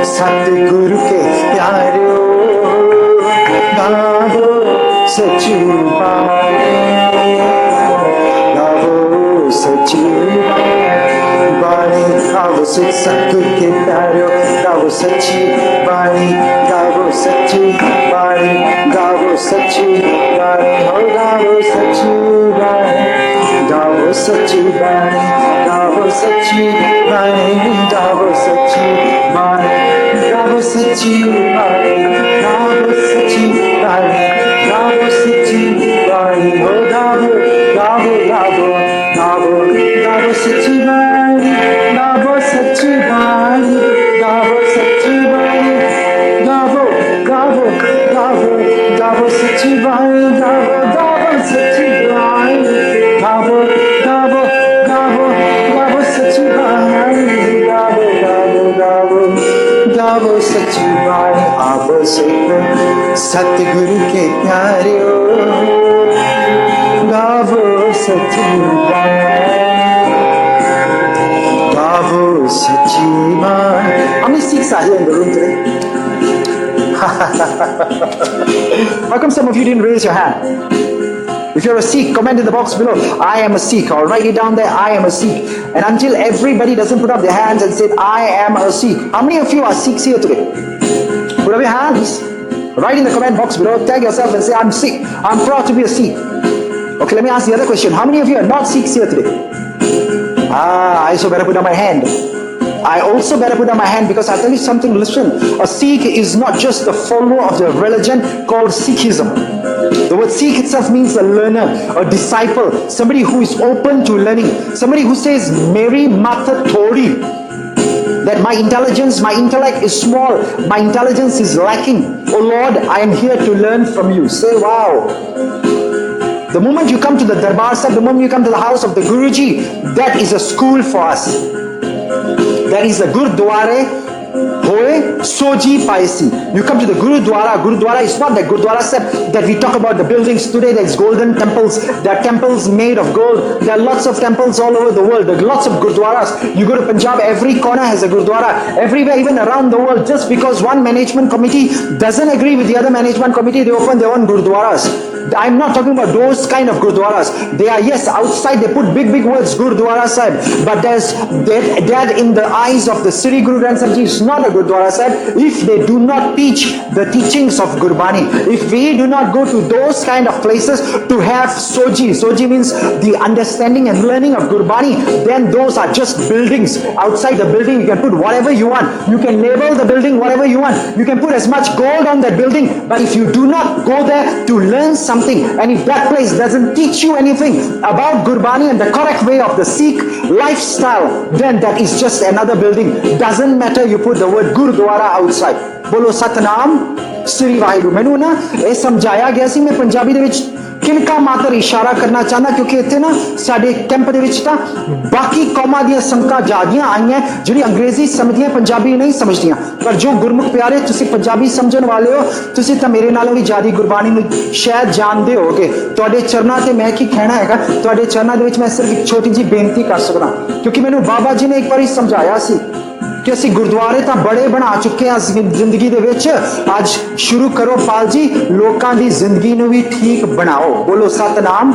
Speaker 2: Satguru ke pyare Gavo Sachi Bani Gavo Sachi Bani Gavo
Speaker 1: गावो सिख सतगुर के प्यारो, गावो सच्ची बाणी, गावो सच्ची बाणी, गावो सच्ची बाणी, हो गावो सच्ची बाणी, गावो सच्ची बाणी, गावो सच्ची बाणी, गावो सच्ची बाणी, गावो सच्ची बाणी, गावो सच्ची बाणी, गावो सच्ची बाणी, हो गावो गावो गावो गावो गावो सच्ची बाणी, गावो सच्ची बाणी, गावो सच्ची बाणी, गावो गावो गावो गावो सच्ची बाणी, गावो गावो सच्ची बाणी, गावो गावो गावो गावो सच्ची बाणी, गावो गावो गावो गावो सच्ची बाणी। आवो सिख सतगुरु के प्यारो, गावो सच्ची बाणी, गावो सच्ची बाणी।
Speaker 2: How many Sikhs are here in the room today? How come some of you didn't raise your hand? If you're a Sikh, comment in the box below, I am a Sikh, or write it down there, I am a Sikh. And until everybody doesn't put up their hands and say, I am a Sikh. How many of you are Sikhs here today? Put up your hands. Write in the comment box below, tag yourself and say, I'm Sikh. I'm proud to be a Sikh. Okay, let me ask the other question. How many of you are not Sikhs here today? I also better put up my hand. I also better put up my hand, because I'll tell you something, listen. A Sikh is not just a follower of the religion called Sikhism. The word Sikh itself means a learner, a disciple, somebody who is open to learning, somebody who says, Meri Mata Thodi, that my intelligence, my intellect is small, my intelligence is lacking. Oh Lord, I am here to learn from you. Say, wow. The moment you come to the Darbar Sahib, the moment you come to the house of the Guruji, that is a school for us. That is a Gurudwara Hoye Soji Paisi. You come to the Gurudwara. Gurudwara is not that Gurudwara Sahib that we talk about the buildings today. There's golden temples. There are temples made of gold. There are lots of temples all over the world. There are lots of Gurudwaras. You go to Punjab, every corner has a Gurudwara. Everywhere, even around the world, just because one management committee doesn't agree with the other management committee, they open their own Gurudwaras. I'm not talking about those kind of Gurudwaras. They are, yes, outside they put big words, Gurudwara Sahib. But there's that in the eyes of the Sri Guru Granth Sahib Ji is not a Gurudwara Sahib if they do not teach the teachings of Gurbani. If we do not go to those kind of places to have Soji. Soji means the understanding and learning of Gurbani. Then those are just buildings. Outside the building you can put whatever you want. You can label the building whatever you want. You can put as much gold on that building. But if you do not go there to learn something, and if that place doesn't teach you anything about Gurbani and the correct way of the Sikh lifestyle, then that is just another building. Doesn't matter you put the word Gurudwara outside. Bolo Satnam Sri Waheguru. मैंने ना ये समझाया गया सी मैं पंजाबी दे विच किनका मात्र इशारा करना चाहना, क्योंकि इत्थे ना साडे कैंप दे विच तां बाकी कौमां दियां संगतां जादियां आईयां जिहड़ी अंग्रेजी समझदियां पंजाबी नहीं समझदियां, पर जो गुरमुख प्यारे तुसीं पंजाबी समझण वाले हो, तुसीं तां मेरे नालों भी ज्यादा गुरबाणी नूं शायद जानदे होगे। तुहाडे चरनां ते मैं की कहना हैगा, तुहाडे चरनां दे विच मैं सिर्फ एक छोटी जी बेनती कर सकदा, क्योंकि मैनूं बाबा जी ने एक बारी समझाया सी कि असी गुरुद्वारे तो बड़े बना चुके हैं जिंदगी दे विच, आज शुरू करो पाल जी लोकां दी जिंदगी नूं भी ठीक बनाओ। बोलो सतनाम।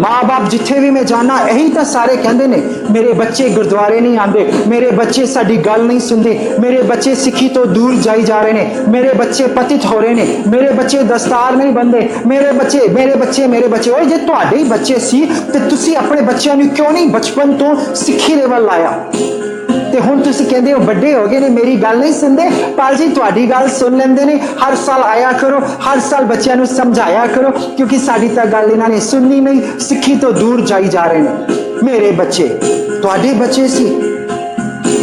Speaker 2: माँ बाप जिथे भी मैं जाना यही तो सारे कहते ने, मेरे बच्चे गुरुद्वारे नहीं आते, मेरे बच्चे साडी गल नहीं सुनते, मेरे बच्चे सिक्खी तो दूर जाई जा रहे ने, मेरे बच्चे पतित हो रहे ने, मेरे बच्चे दस्तार नहीं बंदे, मेरे बच्चे मेरे बच्चे मेरे बच्चे। ओए जे तुहाडे ही बच्चे सी ते तुसी अपने बच्चों नूं क्यों नहीं बचपन तो सिक्खी लेवल लाया? ते हुण तुसी कहंदे हो बड़े हो गए ने मेरी गल नहीं सुनते। पाल जी तुहाडी गल सुन लेंदे ने, हर साल आया करो, हर साल बच्चों नूं समझाया करो, क्योंकि साडी तां गल इन्हां ने सुननी नहीं, सिक्खी तो दूर जाई जा रहे ने। मेरे बच्चे तुहाडे बच्चे सी,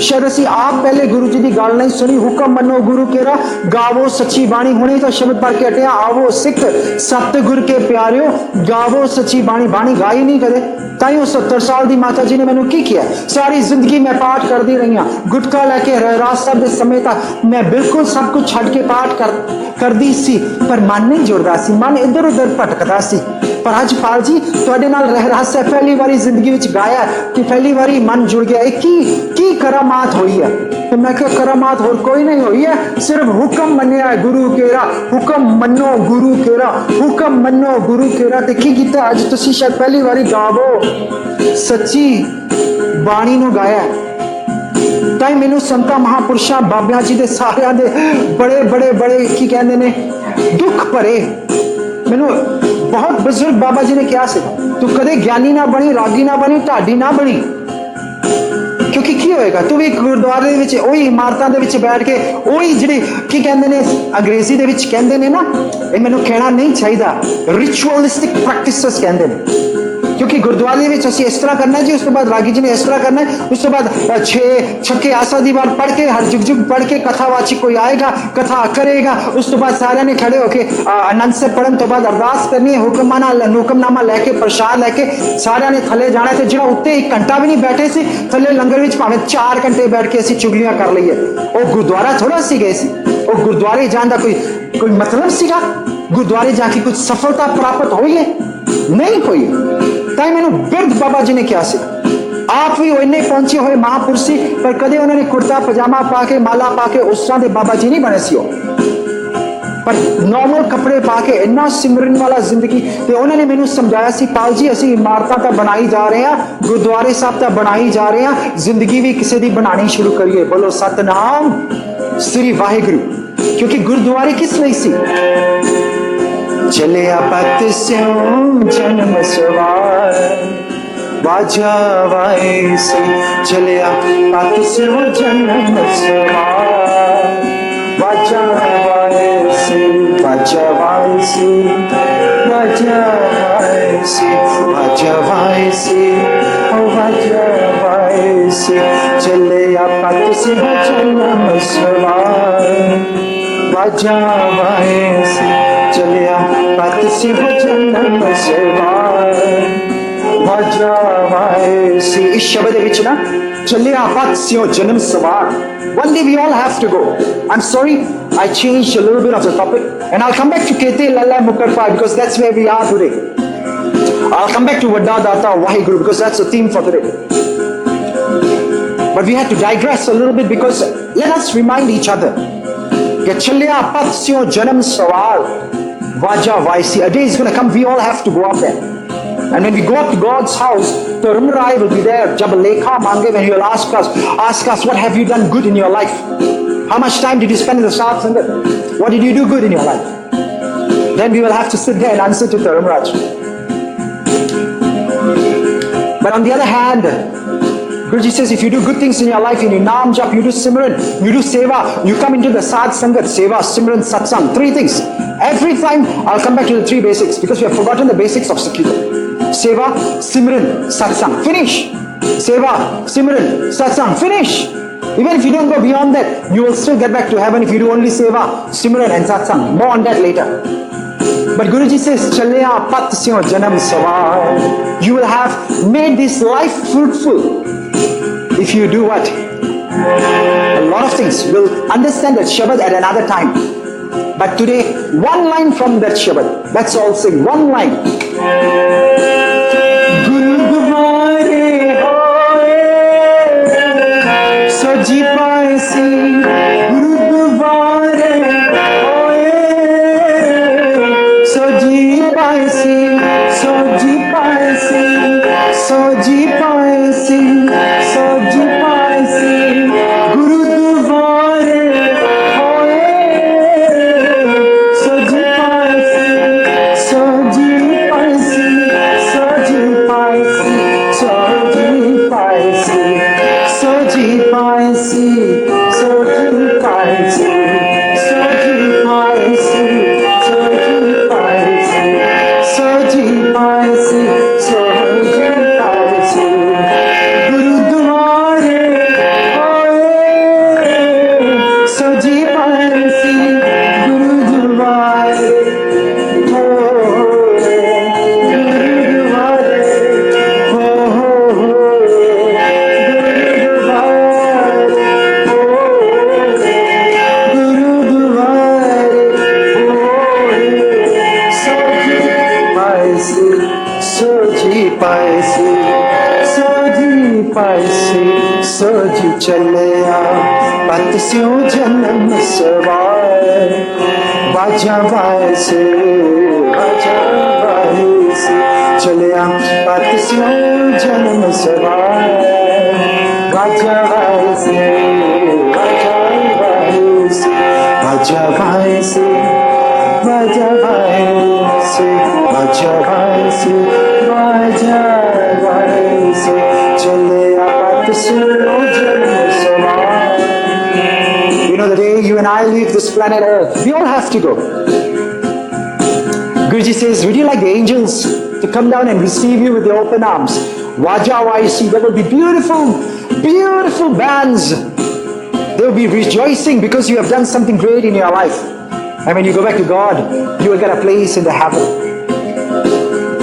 Speaker 2: शायद असी आप पहले गुरु जी की गल नहीं सुनी। हुक्म मनो गुरु केरा, गावो सच्ची बाणी। हुणे तो शब्द पढ़ के हटे, आवो सिख सतगुर के प्यारियो, गावो सच्ची बाणी। बाणी गाई नहीं कदे, ताइयों 70 साल की माता जी ने मैनू की किया, सारी जिंदगी मैं पाठ करती रही हाँ, गुटका लैके रहरास साहब के समय तक मैं बिल्कुल सब कुछ छड़ के पाठ करती सी, पर मन नहीं जुड़ता सी, मन इधर उधर भटकता सी। पर अज पाल जी तुहाडे नाल रहरास है पहली बारी जिंदगी विच गाया कि पहली बारी मन जुड़ गया। की करामात हुई है? तो मैं क्या करामात होर कोई नहीं हुई है, सिर्फ हुक्म मन्निया है गुरु केरा, हुक्म मनो गुरु केरा, हुक्म मनो गुरु केरा। ते की कीता अज तुसी शायद पहली बारी गावो सच्ची बाणी नूं गाया। ਤਾਂ ਮੈਨੂੰ ਸੰਤਾਂ ਮਹਾਪੁਰਸ਼ਾਂ ਬਾਬਿਆਂ ਜੀ ਦੇ ਸਾਰਿਆਂ ਦੇ ਬੜੇ ਬੜੇ ਬੜੇ ਕੀ ਕਹਿੰਦੇ ਨੇ ਦੁੱਖ ਭਰੇ ਮੈਨੂੰ ਬਹੁਤ ਬਜ਼ੁਰਗ ਬਾਬਾ ਜੀ ਨੇ ਕਿਹਾ ਸੀ ਤੂੰ ਕਦੇ ਗਿਆਨੀ ਨਾ ਬਣੀ ਰਾਗੀ ਨਾ ਬਣੀ ਢਾਡੀ ਨਾ ਬਣੀ ਕਿਉਂਕਿ ਕੀ ਹੋਏਗਾ ਤੂੰ ਵੀ ਗੁਰਦੁਆਰੇ ਦੇ ਵਿੱਚ ਉਹੀ ਇਮਾਰਤਾਂ ਦੇ ਵਿੱਚ ਬੈਠ ਕੇ ਉਹੀ ਜਿਹੜੀ ਕੀ ਕਹਿੰਦੇ ਨੇ ਅੰਗਰੇਜ਼ੀ ਦੇ ਵਿੱਚ ਕਹਿੰਦੇ ਨੇ ਨਾ ਇਹ ਮੈਨੂੰ ਕਹਿਣਾ ਨਹੀਂ ਚਾਹੀਦਾ ਰਿਚੁਅਲਿਸਟਿਕ ਪ੍ਰੈਕਟਿਸਸ ਕਹਿੰਦੇ ਨੇ क्योंकि गुरुद्वारे में ਅਸੀਂ ਇਸ ਤਰ੍ਹਾਂ ਕਰਨਾ ਜੀ ਉਸ ਤੋਂ ਬਾਅਦ ਰਾਗੀ ਜੀ ਨੇ ਇਸ ਤਰ੍ਹਾਂ ਕਰਨਾ ਉਸ ਤੋਂ ਬਾਅਦ 6 ਛੱਕੇ ਆਸਾ ਦੀ ਵਾਰ ਪੜ੍ਹ ਕੇ ਹਰ जुग पढ़ के कथावाची कोई आएगा कथा करेगा उस तो बाद सारे ने खड़े होके आनंद से पढ़न तो बाद अरदास करनी है हुक्मनामा लैके प्रसाद लैके सारे ने थले जाना ते जिहड़ा उत्ते 1 घंटा भी नहीं बैठे सी थले लंगर विच भावें 4 घंटे बैठ के ਅਸੀਂ चुगलियां कर लईए ਉਹ गुरुद्वारा थोड़ा सी गए सी ਉਹ गुरुद्वारे जान दा कोई मतलब सीगा गुरुद्वारे जाके कुछ सफलता प्राप्त हुई है नहीं हुई ਤਾਂ ਮੈਨੂੰ ਬਿਰਧ ਬਾਬਾ ਜੀ ਨੇ ਕਿਹਾ ਸੀ ਆਪ ਵੀ ਇੰਨੇ ਪਹੁੰਚੇ ਹੋਏ ਮਹਾਂਪੁਰਸ਼ ਸੀ ਪਰ ਕਦੇ ਉਹਨਾਂ ਨੇ ਕੁਰਤਾ ਪਜਾਮਾ ਪਾ ਕੇ ਮਾਲਾ ਪਾ ਕੇ ਉਸ ਤਰ੍ਹਾਂ ਦੇ ਬਾਬਾ ਜੀ ਨਹੀਂ ਬਣੇ ਸੀ ਉਹ ਪਰ ਨਾਰਮਲ ਕੱਪੜੇ ਪਾ ਕੇ ਇੰਨਾ ਸਿਮਰਨ ਵਾਲਾ ਜ਼ਿੰਦਗੀ ਤੇ ਉਹਨਾਂ ਨੇ ਮੈਨੂੰ ਸਮਝਾਇਆ ਸੀ ਪਾਲ ਜੀ ਅਸੀਂ ਇਮਾਰਤਾਂ ਤਾਂ ਬਣਾਈ ਜਾ ਰਹੇ ਹਾਂ ਗੁਰਦੁਆਰੇ ਸਾਹਿਬ ਤਾਂ ਬਣਾਈ ਜਾ ਰਹੇ ਹਾਂ ਜ਼ਿੰਦਗੀ ਵੀ ਕਿਸੇ ਦੀ ਬਣਾਣੀ ਸ਼ੁਰੂ ਕਰੀਏ ਬੋਲੋ ਸਤਨਾਮ ਸ੍ਰੀ ਵਾਹਿਗੁਰੂ ਕਿਉਂਕਿ ਗੁਰਦੁਆਰੇ ਕਿਸ ਲਈ ਸੀ चलिया पत स्यों जन्म सवार वाजा वायसी चलिया पत स्यों जन्म सवार वाजा वायसी वाजा वायसी वाजा वायसी वाजा वायसी वाजा वायसी चलिया पत स्यों जन्म सवार वाजा वायसी चलिया पत सिंह जन्म सवार वाजा वायसी इस शब्द विच ना चलिया पत सिंह जन्म सवार one day we all have to go I'm sorry I changed a little bit of the topic and I'll come back to kete lala mukar paahi because that's where we are today I'll come back to vaddaa dhaataa Waheguru because that's the theme for today but we had to digress a little bit because let us remind each other चलिया पत स्यों जन्म सवार वाजा YC a day is going to come we all have to go up there and when we go up to God's house the Rai will be there jab likhiaa mange when he will ask us what have you done good in your life how much time did you spend in the Sadh Sangat what did you do good in your life then we will have to sit there and answer to Raj but on the other hand Guruji says if you do good things in your life, you naam jap, you do Simran, you do seva, you come into the Sadh Sangat, seva, Simran, satsang, 3 things. Every time I'll come back to the 3 basics because we have forgotten the basics of Sikhism. Seva, Simran, satsang, finish. Seva, Simran, satsang, finish. Even if you don't go beyond that, you will still get back to heaven if you do only seva, Simran and satsang. More on that later. But Guruji says, Chaliya pat syo janam savar. You will have made this life fruitful. If you do what? A lot of things. We'll understand that Shabad at another time. But today, one line from that Shabad. Let's all sing one line. Gurudware hoye saji paisi Gurudware hoye saji paisi saji paisi saji paisi saji paisi Gurudware sooji चलिया पत स्यों जन्म सवार बाजा वायसे चलिया पत स्यों जन्म सवार बाजा Wayse
Speaker 1: se, baja se, chale apat suraj saman.
Speaker 2: You know, the day you and I leave this planet Earth, we all have to go. Guruji says, would you like the angels to come down and receive you with their open arms? Vaja, there will be beautiful, beautiful bands. They will be rejoicing because you have done something great in your life. And when you go back to God, you will get a place in the heaven.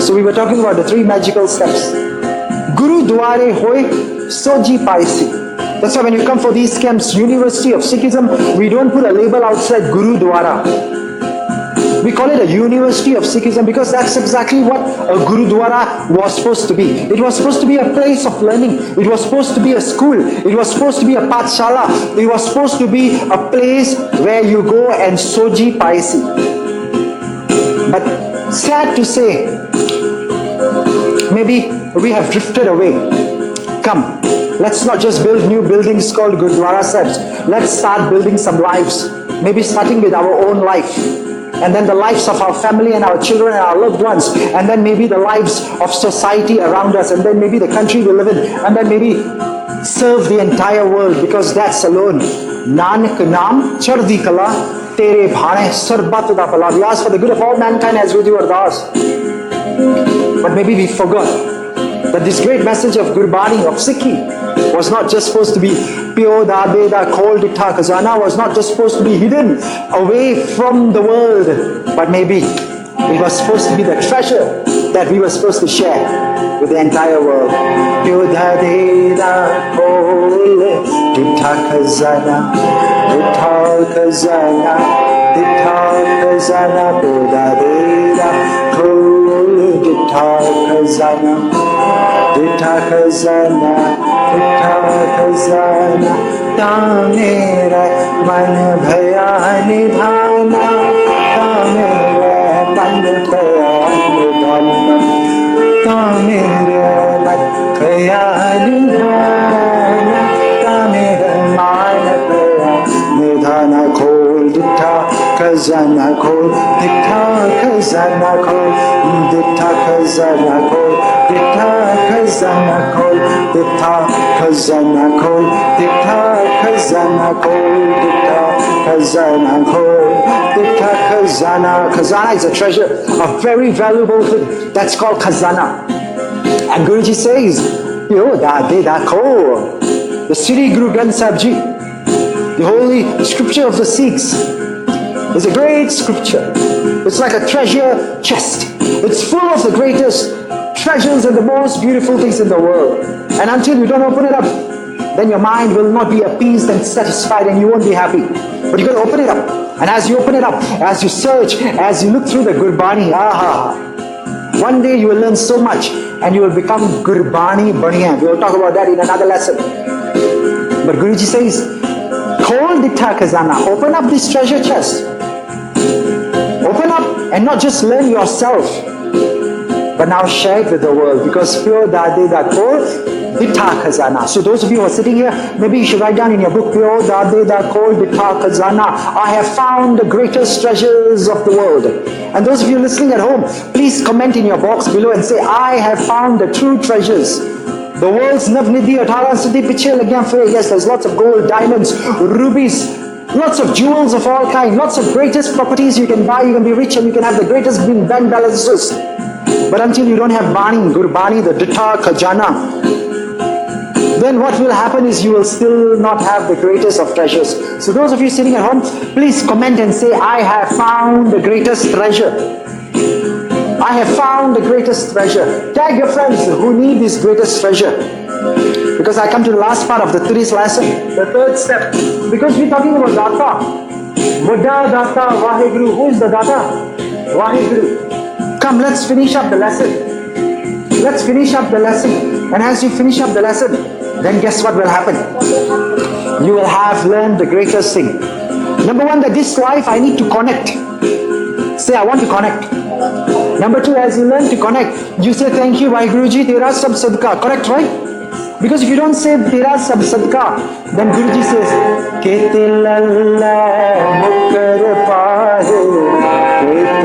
Speaker 2: So we were talking about the 3 magical steps. Guru Dware Hoy Soji Paisi. That's why when you come for these camps, University of Sikhism, we don't put a label outside Guru Dwara. We call it a University of Sikhism because that's exactly what a Gurudwara was supposed to be. It was supposed to be a place of learning. It was supposed to be a school. It was supposed to be a pathshala. It was supposed to be a place where you go and soji paisi. But sad to say, maybe we have drifted away. Come, let's not just build new buildings called Gurdwara Sahibs. Let's start building some lives. Maybe starting with our own life. And then the lives of our family and our children and our loved ones. And then maybe the lives of society around us. And then maybe the country we live in. And then maybe serve the entire world. Because that's alone. Nanak naam chardi kala tere bhane sarbat da pala. We ask for the good of all mankind as we do ardas. But maybe we forgot that this great message of Gurbani, of Sikhi, was not just supposed to be pure dhaataa, da cold khazana, was not just supposed to be hidden away from the world, but maybe it was supposed to be the treasure that we were supposed to share with the entire world. Pure dhaataa, da cold khazana, khazana, pure dhaataa, da cold khazana. Ditha khazana, ta mera man bhaya nidhana, ta mera man bhaya nidhana, ta mera man bhaya nidhana, ta mera man bhaya nidhana. Khol ditha khazana, khol ditha khazana, khol ditha khazana, khol ditha khazana, khol ditha khazana, khol ditha khazana, khol ditha khazana, khol ditha khazana. Khazana is a treasure, a very valuable thing. That's called khazana. And Guruji says, yo dhaataa da ko. The Sri Guru Granth Sahib Ji, the holy scripture of the Sikhs, is a great scripture. It's like a treasure chest. It's full of the greatest treasures and the most beautiful things in the world. And until you don't open it up, then your mind will not be appeased and satisfied and you won't be happy. But you got to open it up. And as you open it up, as you search, as you look through the Gurbani, one day you will learn so much and you will become Gurbani Baniya. We will talk about that in another lesson. But Guruji says, Khol ditha khazana, open up this treasure chest. Open up and not just learn yourself, but now share it with the world, because pure dhaataa da ko ditha khazana. So those of you who are sitting here, maybe you should write down in your book, pure dhaataa da ko ditha khazana. I have found the greatest treasures of the world. And those of you listening at home, please comment in your box below and say, I have found the true treasures. The world's Navnidhi 18 Siddhi piche lagyan fre. Yes, there's lots of gold, diamonds, rubies, lots of jewels of all kinds, lots of greatest properties you can buy. You can be rich and you can have the greatest bank balances. But until you don't have Bani, Gurbani, the Ditha Khajana, then what will happen is you will still not have the greatest of treasures. So those of you sitting at home, please comment and say, I have found the greatest treasure. I have found the greatest treasure. Tag your friends who need this greatest treasure. Because I come to the last part of the today's lesson, the third step. Because we're talking about dhaataa. Vaddaa, dhaataa, Waheguru. Who is the dhaataa? Waheguru. Come, let's finish up the lesson. Let's finish up the lesson. And as you finish up the lesson, then guess what will happen? You will have learned the greatest thing. Number one, that this life I need to connect. Say, I want to connect. Number two, as you learn to connect, you say, thank you, Waheguruji, tera sab sadka. Correct, right? Because if you don't say tera sab sadka, then Guruji says, kete mukar paahi, kete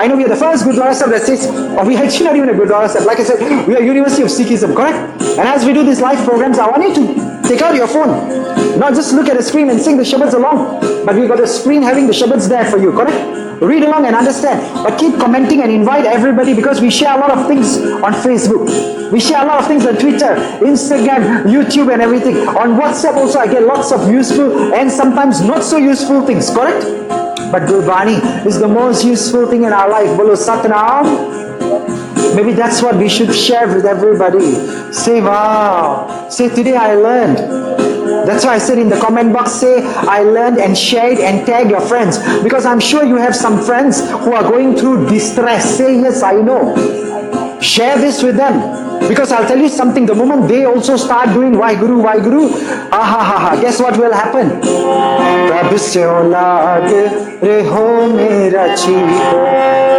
Speaker 2: I know we are the first Gurdwara Sahib that says, or we are actually not even a Gurdwara Sahib. Like I said, we are University of Sikhism, correct? And as we do these live programs, I want you to take out your phone. Not just look at the screen and sing the shabads along, but we've got a screen having the shabads there for you, correct? Read along and understand. But keep commenting and invite everybody, because we share a lot of things on Facebook. We share a lot of things on Twitter, Instagram, YouTube and everything. On WhatsApp also I get lots of useful and sometimes not so useful things, correct? But Gurbani is the most useful thing in our life. Bolo Satnam. Maybe that's what we should share with everybody. Say, wow. Say, today I learned. That's why I said in the comment box, say, I learned, and share it and tag your friends. Because I'm sure you have some friends who are going through distress. Say, yes, I know. Share this with them. Because I'll tell you something, the moment they also start doing Waheguru, Waheguru, guess what will happen? Prabhu se aulad reho mera cheet,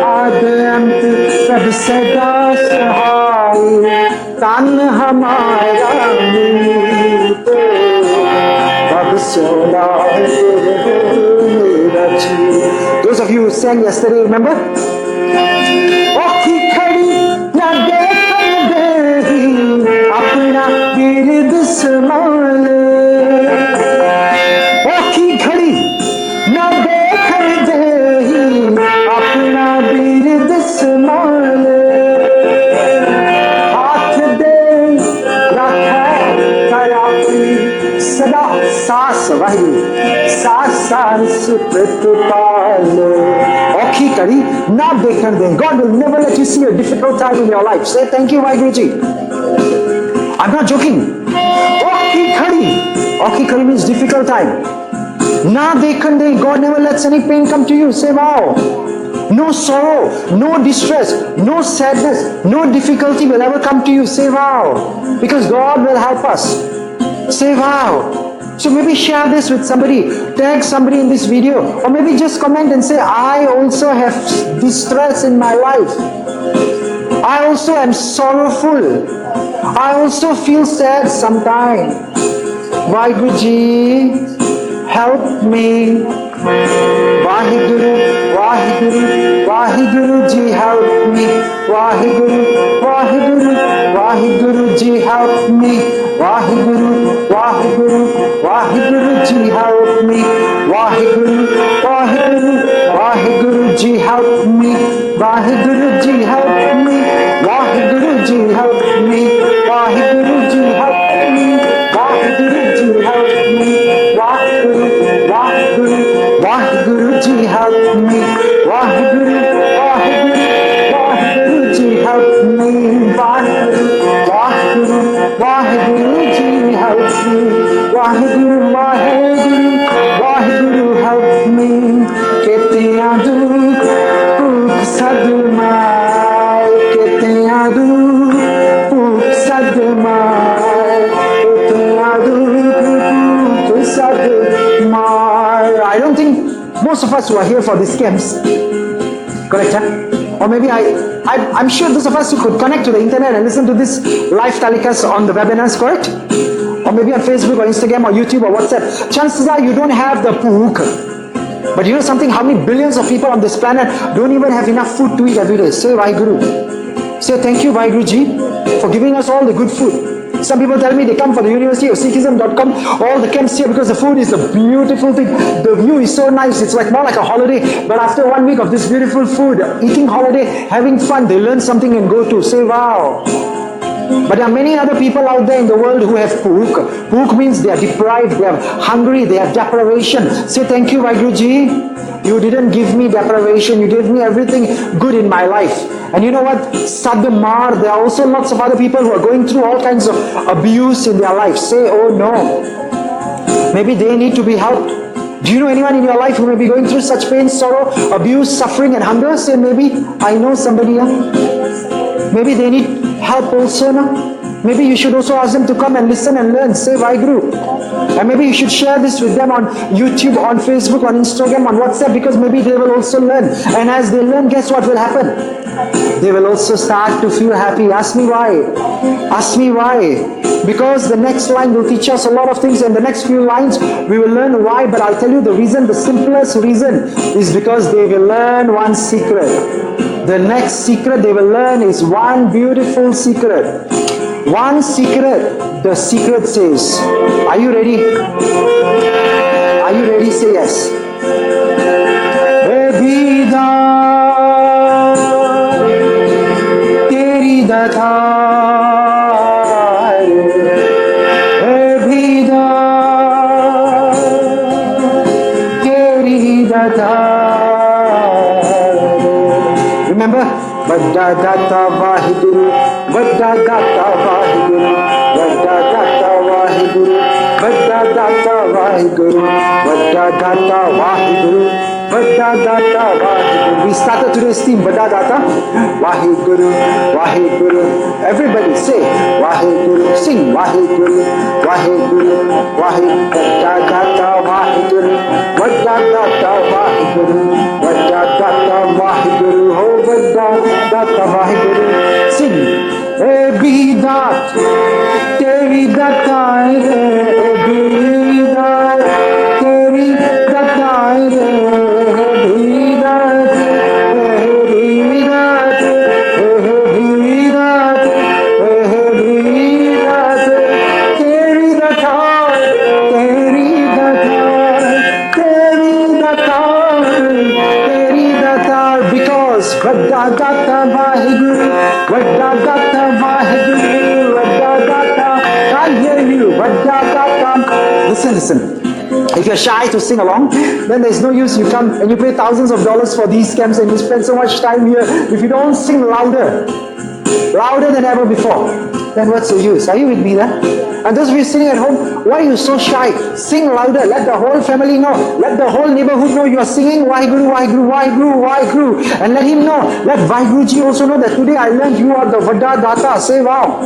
Speaker 2: aad ant prabhu sada sahai, tan hamara meet. Prabhu se aulad reho mera cheet. Those of you who sang yesterday, remember? Okhi khadi na dekhan dehi, apna bird smal. Okhi khadi na dekhan dehi, apna bird smal. Haath de rakha karapi sada saas Waheguru, saas pratpal. Okhi kari na dekhan de. God will never let you see a difficult time in your life. Say thank you, Waheguruji. I'm not joking. Okhi khadi means difficult time. Na dekhan de. God never lets any pain come to you. Say wow. No sorrow, no distress, no sadness, no difficulty will ever come to you. Say wow. Because God will help us. Say wow. So maybe share this with somebody, tag somebody in this video, or maybe just comment and say, I also have distress in my life. I also am sorrowful. I also feel sad sometimes. Waheguruji, help me. Waheguru, Waheguru, Waheguruji, help me. Waheguru, Waheguru, Waheguruji, help me. Waheguru, Waheguru, Waheguruji, help me. Waheguru, Waheguru, Waheguruji, help me. Waheguruji, help me. Waheguruji, help me. Waheguruji, help me. Waheguruji, help me. Waheguru, Waheguru, Waheguruji, help me. Waheguru, Waheguru, Waheguruji, help me. Waheguru, Waheguruji, help me. Waheguru, Waheguru, Waheguru, help me. Ketiaa dukh bhukh sad maae, ketiaa dukh bhukh sad maae, ketiaa dukh bhukh sad maae. I don't think most of us who are here for these camps, correct, huh? Or maybe I'm sure those of us who could connect to the internet and listen to this live telecast on the webinars, correct? Or maybe on Facebook or Instagram or YouTube or WhatsApp. Chances are you don't have the puk. But you know something? How many billions of people on this planet don't even have enough food to eat every day? Say Waheguru. Say thank you, Waheguruji, for giving us all the good food. Some people tell me they come for the University of Sikhism.com, all the camps here, because the food is a beautiful thing. The view is so nice. It's like more like a holiday. But after 1 week of this beautiful food, eating holiday, having fun, they learn something and go to. Say wow. But there are many other people out there in the world who have puk. Puk means they are deprived, they are hungry, they have deprivation. Say thank you, Waheguruji. You didn't give me deprivation. You gave me everything good in my life. And you know what? Sadmar, there are also lots of other people who are going through all kinds of abuse in their life. Say, oh no. Maybe they need to be helped. Do you know anyone in your life who may be going through such pain, sorrow, abuse, suffering and hunger? Say, maybe I know somebody. Maybe they need help also. Maybe you should also ask them to come and listen and learn. Say Waheguru. And maybe you should share this with them on YouTube, on Facebook, on Instagram, on WhatsApp, because maybe they will also learn. And as they learn, guess what will happen? They will also start to feel happy. Ask me why. Ask me why. Because the next line will teach us a lot of things, and the next few lines we will learn why. But I'll tell you the reason, the simplest reason is because they will learn one secret. The next secret they will learn is one beautiful secret. One secret. The secret says, are you ready? Are you ready? Say yes. Teri dhaataa, teri dhaataa. Remember? Vaddaa dhaataa Waheguru, vaddaa dhaataa Waheguru, vaddaa dhaataa Waheguru, vaddaa dhaataa Waheguru, vaddaa dhaataa Waheguru, vaddaa dhaataa Waheguru. We started today's theme, vaddaa dhaataa Waheguru, Waheguru. Everybody say Waheguru, sing Waheguru, Waheguru, Waheguru, vaddaa dhaataa Waheguru, vaddaa dhaataa Waheguru, vaddaa dhaataa Waheguru, oh vaddaa dhaataa Waheguru. Sing. Be that, teri dhaataa, be that, teri dhaataa, be that, be that, be that, be that, teri dhaataa, teri dhaataa, teri dhaataa, teri dhaataa. Because vaddaa dhaataa Waheguru, vaddaa dhaataa Waheguru, vaddaa dhaataa. Can't hear you. Vaddaa dhaataa. Listen. If you're shy to sing along, then there's no use. You come and you pay thousands of dollars for these camps and you spend so much time here. If you don't sing louder than ever before, then what's the use? Are you with me then? And those of you sitting at home, why are you so shy? Sing louder. Let the whole family know. Let the whole neighborhood know you are singing Waheguru, Waheguru, Waheguru, Waheguru. And let him know. Let Waheguruji also know that today I learned you are the vaddaa dhaataa. Say wow.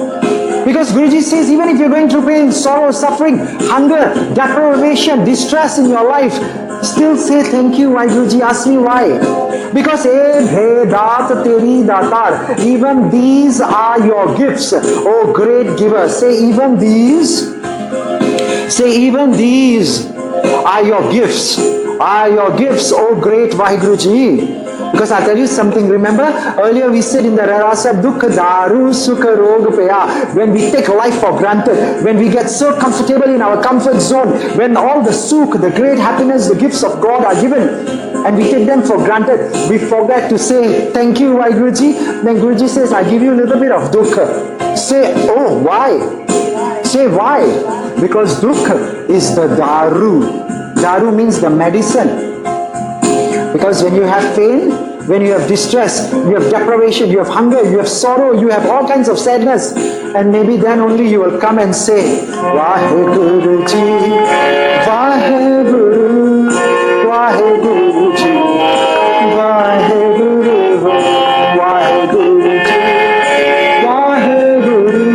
Speaker 2: Because Guruji says even if you're going through pain, sorrow, suffering, hunger, deprivation, distress in your life, still say thank you Waheguruji. Ask me why. Because even these are your gifts, oh great giver. Say even these are your gifts, oh great Waheguruji. Because I'll tell you something, remember earlier we said in the Rasa, Dukha Daru Sukha Rog Paya, when we take life for granted, when we get so comfortable in our comfort zone, when all the sukh, the great happiness, the gifts of God are given, and we take them for granted, we forget to say thank you Waheguruji. Then Guruji says, I give you a little bit of dukkha. Say, oh why? Say why? Because dukkha is the daru. Daru means the medicine. Because when you have pain, when you have distress, you have deprivation, you have hunger, you have sorrow, you have all kinds of sadness, and maybe then only you will come and say, Waheguruji, Waheguru, Waheguruji, Waheguru, Waheguruji, Waheguru,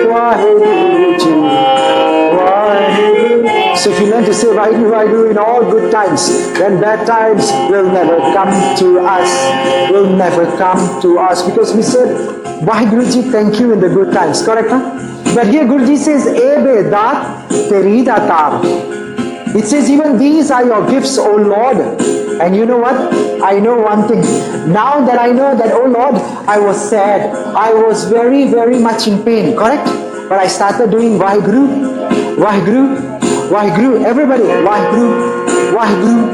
Speaker 2: Waheguruji, Waheguru. So if you learn to say Waheguru, Waheguru in all good times, then bad times will never come to us. Will never come to us. Because we said, Waheguruji, thank you in the good times. Correct, huh? But here Guruji says, Ebe dat teri dhaataa. It says, even these are your gifts, O Lord. And you know what? I know one thing. Now that I know that, oh Lord, I was sad. I was very, very much in pain. Correct? But I started doing Waheguru, Waheguru, Waheguru. Everybody, Waheguru, Waheguru,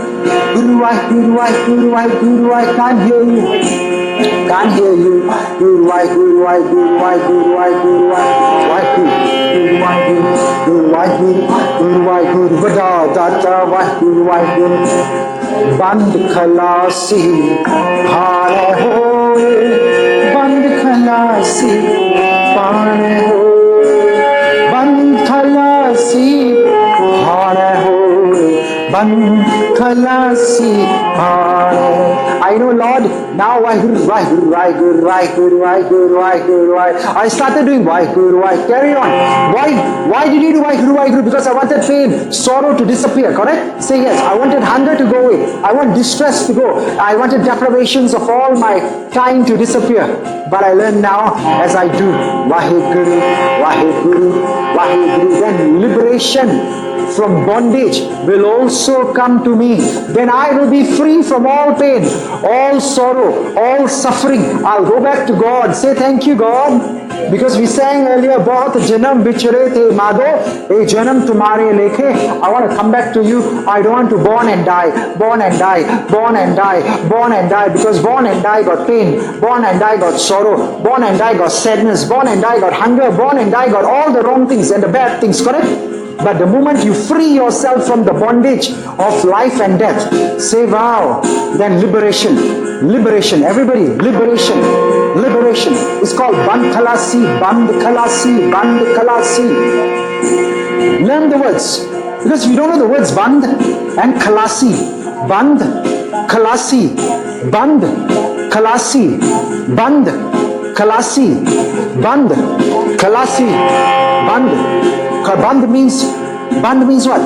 Speaker 2: Guru, Waheguru, Waheguru, Waheguru. I can't hear you. Can't hear you. Guru, Waheguru, Waheguru, Waheguru, Waheguru, Waheguru, Guru, Waheguru, Guru, Waheguru, vaddaa dhaataa, Waheguru, Waheguru. Band khalasi, haare hoye, band khalasi, paane hoye, band khalasi, haare hoye, band khalasi, haare. I know, Lord, Now Waheguru, Waheguru, Waheguru, Waheguru, Waheguru, Waheguru, Waheguru. I started doing Waheguru, Waheguru. Carry on. Why did you do Waheguru, Waheguru? Because I wanted pain, sorrow to disappear, correct? Say yes. I wanted hunger to go away. I want distress to go. I wanted deprivations of all my kind to disappear. But I learn now as I do Waheguru, Waheguru, Waheguru. Then liberation from bondage will also come to me. Then I will be free from all pain, all sorrow, all suffering. I'll go back to God. Say thank you, God. Because we sang earlier, bahut janam bichre the madho, a janam tumhare lekhe. I want to come back to you. I don't want to born and die, born and die, born and die, born and die. Because born and die got pain, born and die got sorrow, born and die got sadness, born and die got hunger, born and die got all the wrong things and the bad things, correct? But the moment you free yourself from the bondage of life and death, say vow, then liberation, liberation, everybody, liberation, liberation. It's called Band Khalasi, Band Khalasi, Band Khalasi. Learn the words. Because if you don't know the words Band and Khalasi, Band, Khalasi, Band, Khalasi, Band, Khalasi, Band, Khalasi, Band. Band means what?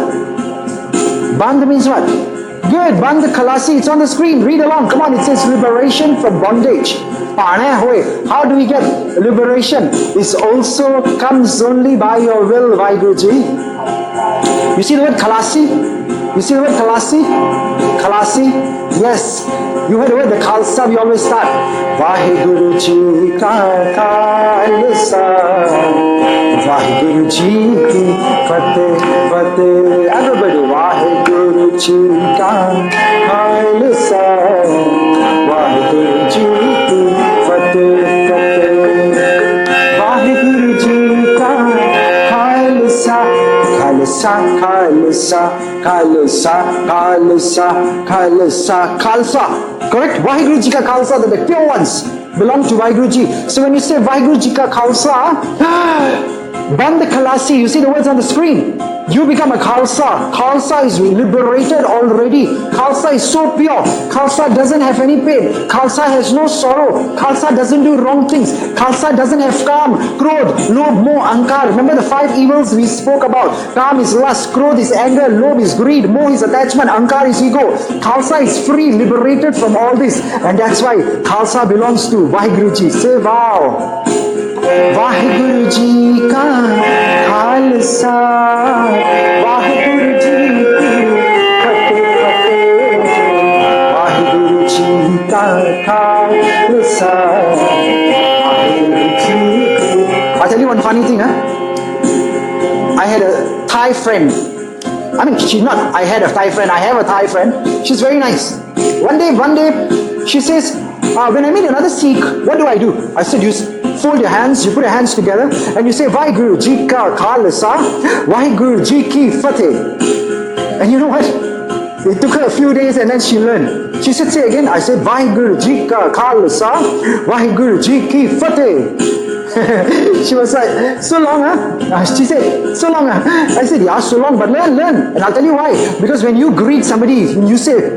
Speaker 2: Band means what? Good, Band Khalasi, it's on the screen. Read along. Come on, it says liberation from bondage. How do we get liberation? This also comes only by your will, Vaheguruji. You see the word Khalasi? You see the word Khalasi? Khalasi? Yes. You heard the word the Khalsa, we always start. Waheguru ka Khalsa, Waheguru ki fateh, fateh. Everybody, Waheguru ka Khalsa, Waheguru ki fateh, fateh. Waheguru ka Khalsa. Khalsa, Khalsa, Khalsa, Khalsa, Khalsa, Khalsa. Correct? Waheguru Ji ka Khalsa, that the pure ones belong to Waheguru Ji. So when you say Waheguru Ji ka Khalsa, Band Khalasi, you see the words on the screen. You become a Khalsa. Khalsa is liberated already. Khalsa is so pure. Khalsa doesn't have any pain. Khalsa has no sorrow. Khalsa doesn't do wrong things. Khalsa doesn't have kam, krodh, lobh, moh, ankar. Remember the 5 evils we spoke about. Kam is lust, krodh is anger, lobh is greed, moh is attachment, ankar is ego. Khalsa is free, liberated from all this. And that's why Khalsa belongs to Waheguru Ji. Say vow. Waheguru Ji ka Khalsa, Waheguru Ji ki fateh, fateh. Waheguru Ji ka Khalsa, Waheguru Ji. I'll tell you one funny thing, I had a Thai friend. I mean, she's not, I had a Thai friend. I have a Thai friend. She's very nice. One day, she says, when I meet another Sikh, what do? I said, you fold your hands, you put your hands together, and you say, Waheguru Ji ka Khalsa, Waheguru Ji ki fateh. And you know what? It took her a few days and then she learned. She said, say again. I said, Waheguru Ji ka Khalsa, Waheguru Ji ki fateh. She was like, so long, huh? She said, so long, huh? I said, yeah, so long, but learn. And I'll tell you why. Because when you greet somebody, when you say,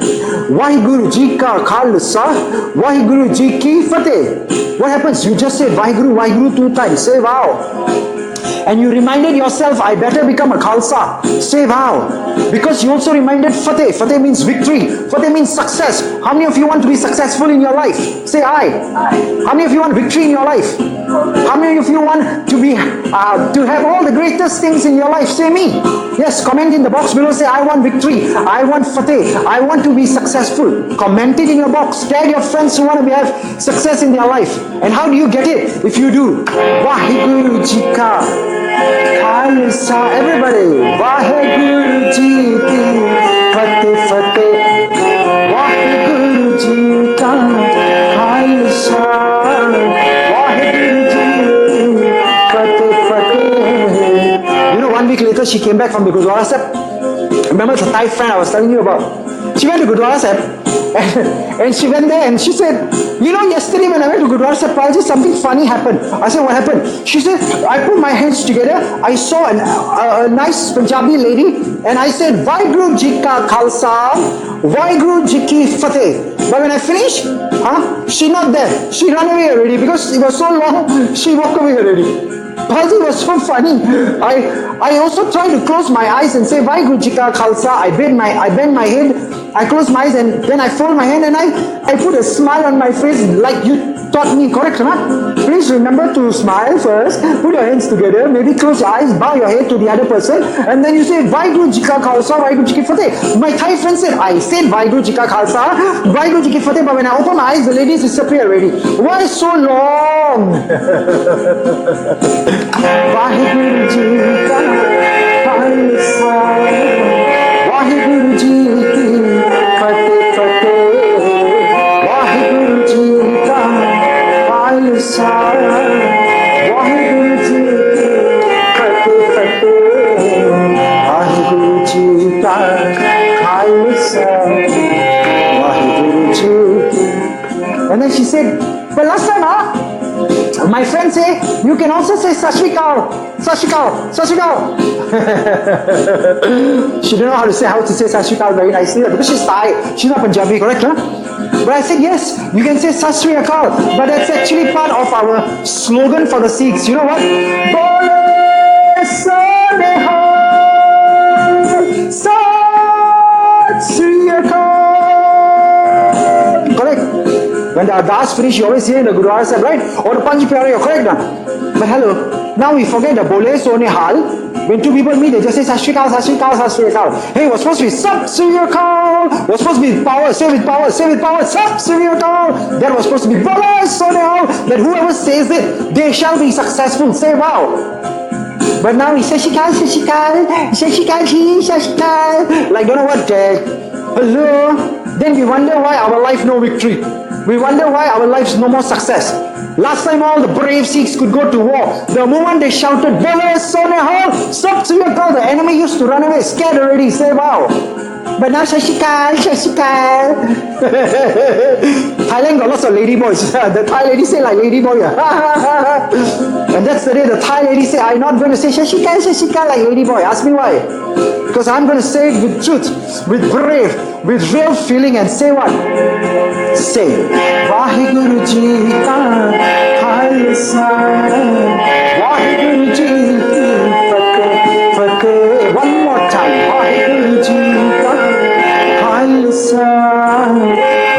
Speaker 2: Waheguru Ji ka Khalsa, Waheguru Ji ki fateh, what happens? You just say, Waheguru, Waheguru 2 times. Say vow. And you reminded yourself, I better become a Khalsa. Say vow. Because you also reminded Fateh. Fateh means victory. Fateh means success. How many of you want to be successful in your life? Say I. How many of you want victory in your life? How many of you want to be to have all the greatest things in your life? Say me. Yes, comment in the box below. Say I want victory. I want Fateh. I want to be successful. Comment it in your box. Tag your friends who want to have success in their life. And how do you get it? If you do Waheguru Ji ka Khalsa, everybody, Waheguru Ji ki fateh, fateh. Waheguru Ji ka Khalsa, Waheguru Ji ki fateh, fateh. You know, 1 week later she came back from the Gurdwara Sahib. Remember the Thai friend I was telling you about? She went to Gurdwara Sahib. And she went there and she said, you know, yesterday when I went to Gurdwara Sahib PalJi, something funny happened. I said, what happened? She said, I put my hands together, I saw a nice Punjabi lady, and I said, Waheguru Ji Ka Khalsa, Waheguru Ji Ki Fateh. But when I finished, she not there. She ran away already because it was so long, she walked away already. Palji was so funny. I also tried to close my eyes and say Waheguru Ji Ka Khalsa. I bend my head, I close my eyes, and then I fold my hand and I put a smile on my face like you taught me, correct, huh? Please remember to smile first, put your hands together, maybe close your eyes, bow your head to the other person, and then you say Waheguru Ji Ka Khalsa, Waheguru Ji Ki Fateh. My Thai friend said, I said Waheguru Ji Ka Khalsa, Waheguru Ji Ki Fateh, but when I open my eyes, the ladies disappear already. Why so long? Waheguru Ji Ka Khalsa, Waheguru Ji Ki Fateh Fateh, Waheguru Ji Ka Khalsa, Waheguru Ji Ki Fateh Fateh, Waheguru Ji Ka Khalsa, Waheguru Ji Ki. And then she said, but last time, my friend say, you can also say Sashrikal, Sashrikal, Sashrikal. She didn't know how to say Sashrikal very nicely because she's Thai, she's not Punjabi, correct? Huh? But I said, yes, you can say Sashrikal, but that's actually part of our slogan for the Sikhs. You know what? Bole Sonehal, Sashrikal. Correct? When the Ardas finish, you always hear in the Gurdwara Sahib, right? Or the Panj Pyare, you're correct now. But hello, now we forget the Bole Sonehal. When two people meet, they just say Sashrikal, Sashrikal, Sashrikal. Hey, what's supposed to be Sab Sriyakal? What's supposed to be power? Say with power, say with power, Sab Sriyakal. That was supposed to be Bole Sonehal. That whoever says it, they shall be successful. Say wow. But now we Sashrikal, Sashrikal, Sashrikal, Sashrikal. Like don't know what. Hello. Then we wonder why our life no victory. We wonder why our lives no more success. Last time all the brave Sikhs could go to war. The moment they shouted, Bole Sonehal, Sab Sriyakal, the enemy used to run away, scared already, say wow. But now Sashrikal, Sashrikal. Thailand got lots of lady boys. The Thai lady say like lady boy. And that's the day the Thai lady say, I'm not going to say Sashrikal, Sashrikal like lady boy. Ask me why. Because I'm going to say it with truth, with brave, with real feeling, and say what? Say Waheguru Ji Ka Khalsa, Waheguru Ji Ki Fateh Fateh. One more time. Waheguru Ji Ka Khalsa,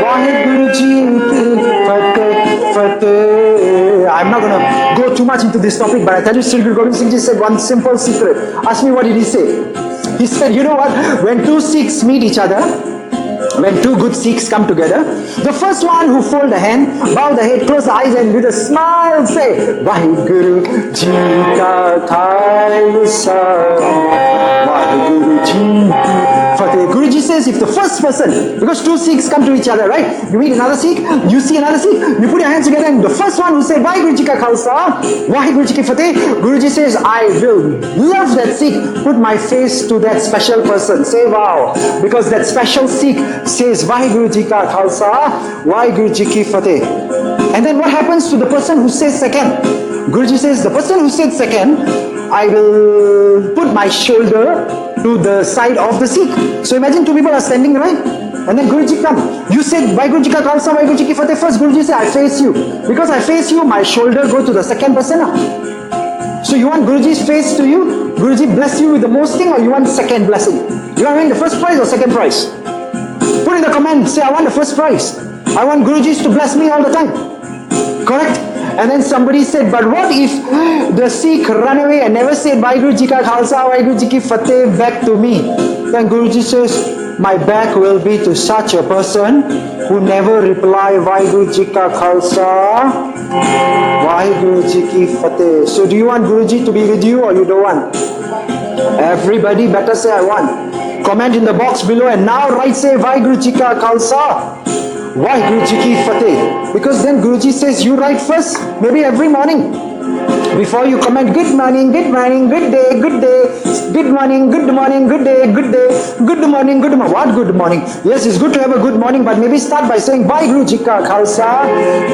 Speaker 2: Waheguru Ji Ki Fateh Fateh. I'm not going to go too much into this topic, but I tell you, Sri Guru Gobind Singh Ji said one simple secret. Ask me what did he say? He said, you know what? When two Sikhs meet each other, when two good Sikhs come together, the first one who fold the hand, bow the head, close the eyes, and with a smile say, Waheguru Ji Ka Khalsa, Waheguru Ji Fateh. Guruji says, if the first person, because two Sikhs come to each other, right? You meet another Sikh, you see another Sikh, you put your hands together, and the first one who said, Waheguru Ji Ka Khalsa, Waheguru Ji Ki Fateh, Guruji says, I will love that Sikh, put my face to that special person. Say wow. Because that special Sikh says, Waheguru Ji Ka Khalsa, Waheguru Ji Ki Fateh. And then what happens to the person who says second? Guruji says, the person who said second, I will put my shoulder to the side of the Sikh. So imagine two people are standing, right? And then Guruji come. You said, Waheguru Ji Ka Khalsa, Waheguru Ji Ki Fateh first. Guruji said, I face you. Because I face you, my shoulder go to the second person. So you want Guruji's face to you? Guruji bless you with the most thing, or you want second blessing? You want the first prize or second prize? Put in the comment, say I want the first prize. I want Guruji's to bless me all the time. Correct? And then somebody said, but what if the Sikh run away and never said Waheguru Ji Ka Khalsa, Waheguru Ji Ki Fateh back to me? Then Guruji says, my back will be to such a person who never reply Waheguru Ji Ka Khalsa, Waheguru Ji Ki Fateh. So do you want Guruji to be with you or you don't want? Everybody better say I want. Comment in the box below and now write say Waheguru Ji Ka Khalsa, Waheguru Ji Ki Fateh. Because then Guruji says you write first, maybe every morning. Before you comment, good morning, good morning, good day, good day, good morning, good morning, good day, good day, good morning, good morning. What good morning? Yes, it's good to have a good morning, but maybe start by saying Waheguru Ji Ka Khalsa,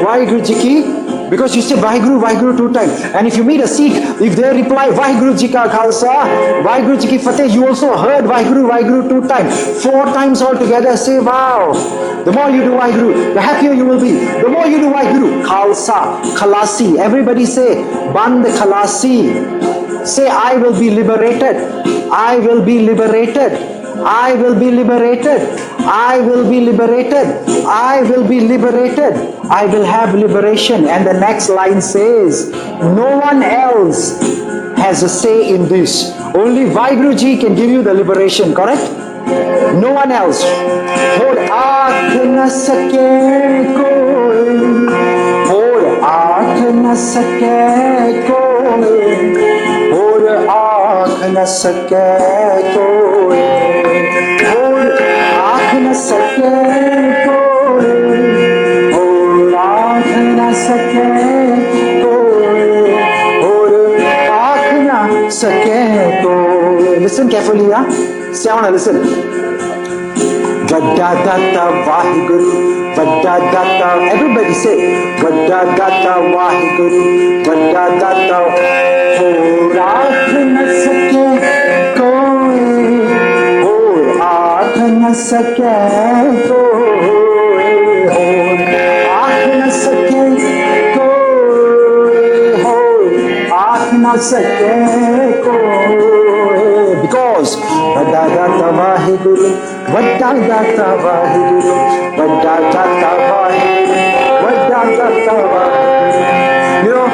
Speaker 2: Waheguru Ji Ki, because you say Waheguru, Waheguru 2 times. And if you meet a Sikh, if they reply Waheguru Ji Ka Khalsa, Waheguru Ji Ki Fateh, you also heard Waheguru, Waheguru 2 times. 4 times altogether, say wow. The more you do Waheguru, the happier you will be. The more you do Waheguru, Khalsa, Khalasi. Everybody say, Band Khalasi. Say, I will be liberated. I will be liberated. I will be liberated. I will be liberated. I will be liberated. I will have liberation. And the next line says, no one else has a say in this. Only Waheguru Ji can give you the liberation, correct? No one else. Aur aakh na sake koi. Aur aakh na sake koi. Aur aakh na sake koi. Aur aakh na sake koi. Aur aakh na sake koi. Aur aakh na sake koi. Listen carefully, yeah? Say, I want to listen. Vaddaa dhaataa Waheguru, vaddaa dhaataa. Everybody say, vaddaa dhaataa Waheguru, vaddaa dhaataa. Aur aakh na sake koi, aur aakh na sake koi, aur aakh na sake koi, aur aakh na sake koi. Because vaddaa dhaataa Waheguru, vaddaa dhaataa Waheguru, vaddaa dhaataa Waheguru, vaddaa dhaataa Waheguru. You know,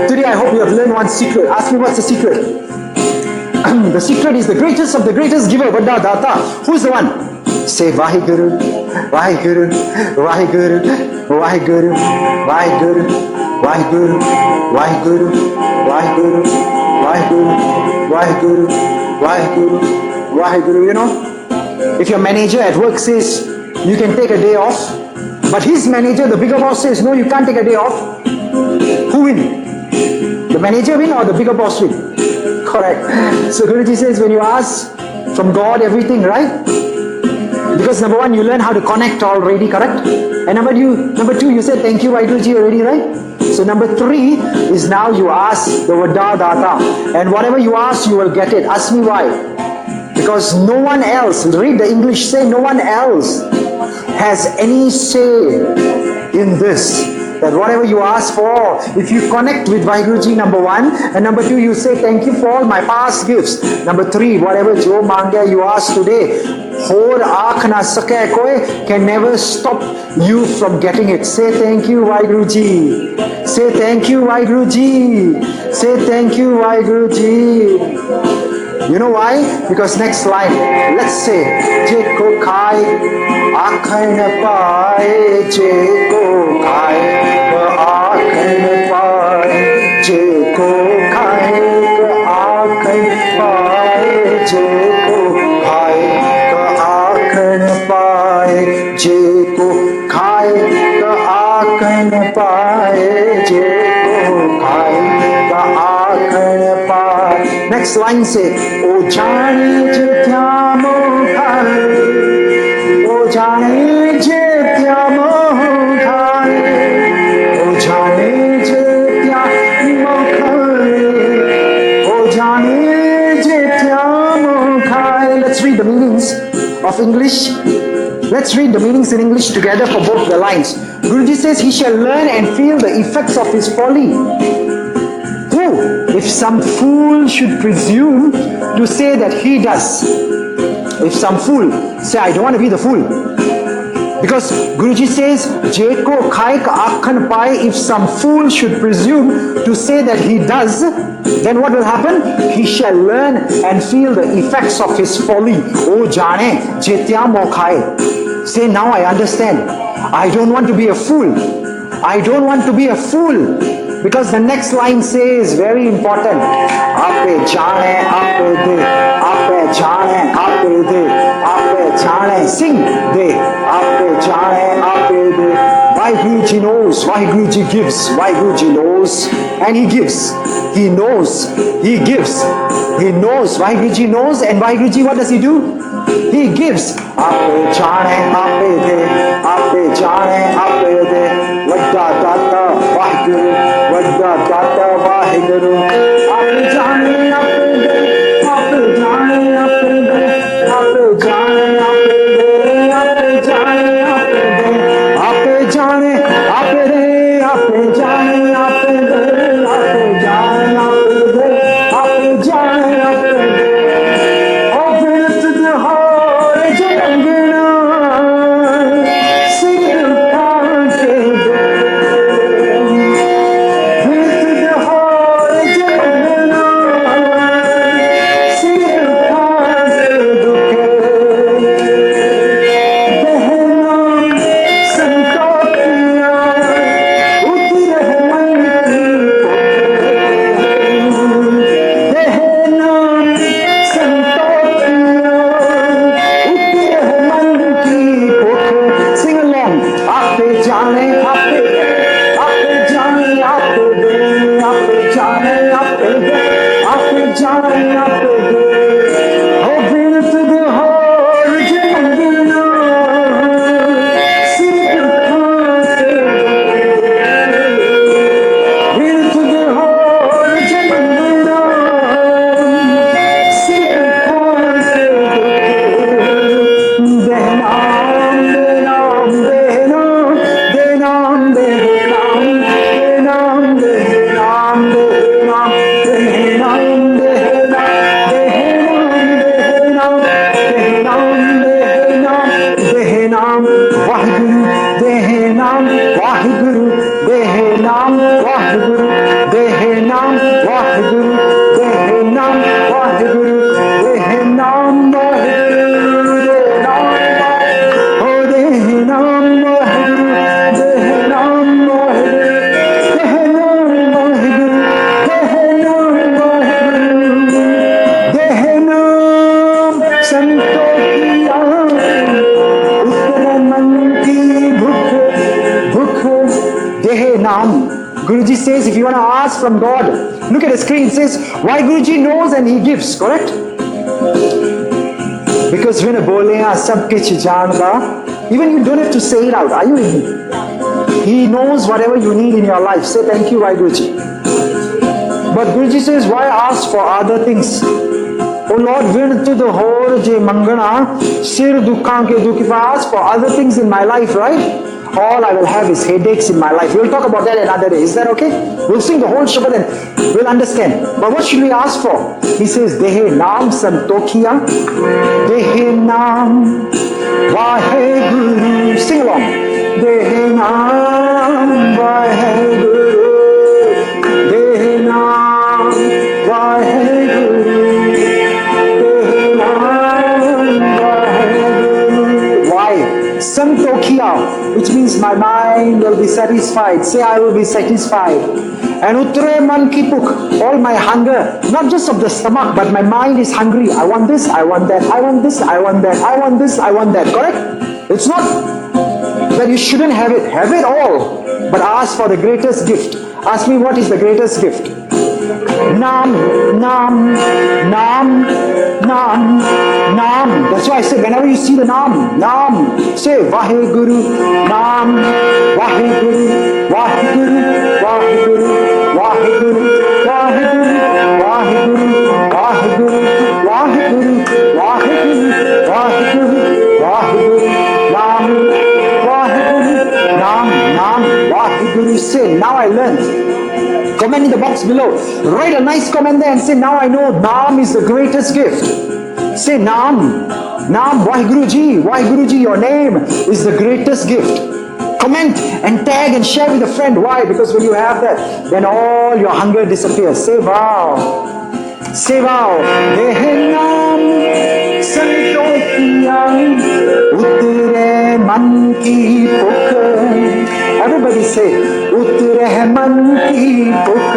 Speaker 2: today I hope you have learned one secret. Ask me what's the secret. The secret is the greatest of the greatest giver, vaddaa dhaataa. Who's the one? Say Waheguru, Waheguru, Waheguru, Waheguru, Waheguru, Waheguru, Waheguru, Waheguru, Waheguru, Waheguru. Waheguru, Waheguru. You know, if your manager at work says you can take a day off, but his manager, the bigger boss, says no, you can't take a day off, who win? The manager win or the bigger boss win? Correct. So Guruji says when you ask from God everything, right? Because number 1, you learn how to connect already, correct? And number 2, you said thank you Waheguru already, right? So number 3 is now you ask the vaddaa dhaataa, and whatever you ask you will get it. Ask me why. Because no one else, read the English, say no one else has any say in this. That whatever you ask for, if you connect with Waheguru Ji, number 1, and number 2, you say thank you for all my past gifts. Number 3, whatever jo mangya you ask today, aur aakh na sake koi, can never stop you from getting it. Say thank you Waheguru Ji. Say thank you Waheguru Ji. Say thank you Waheguru Ji. You know why? Because next line, let's say, je ko khai, aakh na paaye, je ko khai, aakh na paaye, je ko khai, aakh na paaye, je ko khai, aakh na paaye, je ko khai, aakh na paaye, je ko khai, aakh na paaye. Next line say, O jaae ketiaa mukar, O jaae ketiaa mukar, O jaae ketiaa mukar, O jaae ketiaa mukar. Let's read the meanings of English. Let's read the meanings in English together for both the lines. Guruji says he shall learn and feel the effects of his folly. If some fool should presume to say that he does. If some fool say, I don't want to be the fool. Because Guruji says, Je ko khai ka aakhan paye, if some fool should presume to say that he does, then what will happen? He shall learn and feel the effects of his folly. Oh jaae, ketiaa mukar. Say, now I understand. I don't want to be a fool. I don't want to be a fool. Because the next line says, very important, Ape jaae, ape de, ape jaae, ape de, ape jaae, sing de, ape jaae, ape de. Waheguru Ji knows, Waheguru Ji gives, Waheguru Ji knows. and He gives. He knows, He gives. He knows, Waheguru knows, and Waheguru, what does He do? He gives. Ape jaae, ape de, ape jaae, ape de. Vaddaa, dhaataa, Waheguru. Vaddaa, dhaataa, Waheguru. Ape jaae, ape de, ape jaae, ape de. Ape jaae, ape de, ape jaae, ape de. Ape jaae, ape de, ape jaae, ape de. Ape jaae, ape de, ape jaae, ape de. Open it to the heart, Jangana. Sing the kante. Open it to the heart, Jangana. Sing the kante dukhe. Behnam santokiya, utre man ki behnam santokiya, utre man ki pokhe. Sing along. Ape jaane, ape de, ape jaane, ape de, ape jaane, ape de, ape jaane, ape de. Open it to the heart, Jangana. Sing the kante. Open it to the heart, Jangana. Sing the kante. Dehnam, dehnam, dehnam, dehnam, dehnam, dehnam, dehnam, dehnam, dehnam, dehnam, dehnam, dehnam, dehnam, Waheguru, dehnam, Waheguru, dehnam, Waheguru, dehnam, Waheguru, dehnam, Waheguru, dehnam, Waheguru, oh dehnam, Waheguru, dehnam, Waheguru, dehnam, Waheguru, dehnam, Waheguru, dehnam santokiya, utre man ki bhukh, bhukh, dehnam. Guruji says, if you want to ask from God, look at the screen, it says, why Guruji knows and He gives, correct? Because when bole ha sab kuch janta, even you don't have to say it out. Are you with me? He knows whatever you need in your life. Say thank you, Guruji. But Guruji says, why ask for other things? Oh Lord, win to the whole je mangana, sir dukhan ke dukh. If I ask for other things in my life, right? All I will have is headaches in my life. We'll talk about that another day. Is that okay? We'll sing the whole Shabad and we'll understand. But what should we ask for? He says, Dehe Naam Santokiya, Dehe Naam Waheguru. Sing along. Dehe Naam Waheguru, Dehe Naam Waheguru, Dehe Naam Waheguru. Why? Santokiya, which means my mind will be satisfied. Say, I will be satisfied. And utre man ki puk, all my hunger, not just of the stomach, but my mind is hungry. I want this, I want that, I want this, I want that, I want this, I want that. Correct? It's not that you shouldn't have it. Have it all. But ask for the greatest gift. Ask me, what is the greatest gift? Naam, Naam, Naam, Naam, Naam. That's why I say, whenever you see the Naam, Naam, say Waheguru, Naam, Waheguru, Waheguru, Waheguru, Waheguru, Waheguru, Waheguru, Waheguru, Waheguru, Waheguru, Waheguru, Waheguru, Naam, Waheguru, Naam, Naam, Waheguru. Say, now I learned. Comment in the box below. Write a nice comment there and say, now I know Naam is the greatest gift. Say Naam. Naam, Waheguruji. Waheguruji, your name is the greatest gift. Comment and tag and share with a friend. Why? Because when you have that, then all your hunger disappears. Say wow. Say wow. Dehe Naam Santokiya, utre man ki pukh. Everybody say, utre man ki pukh.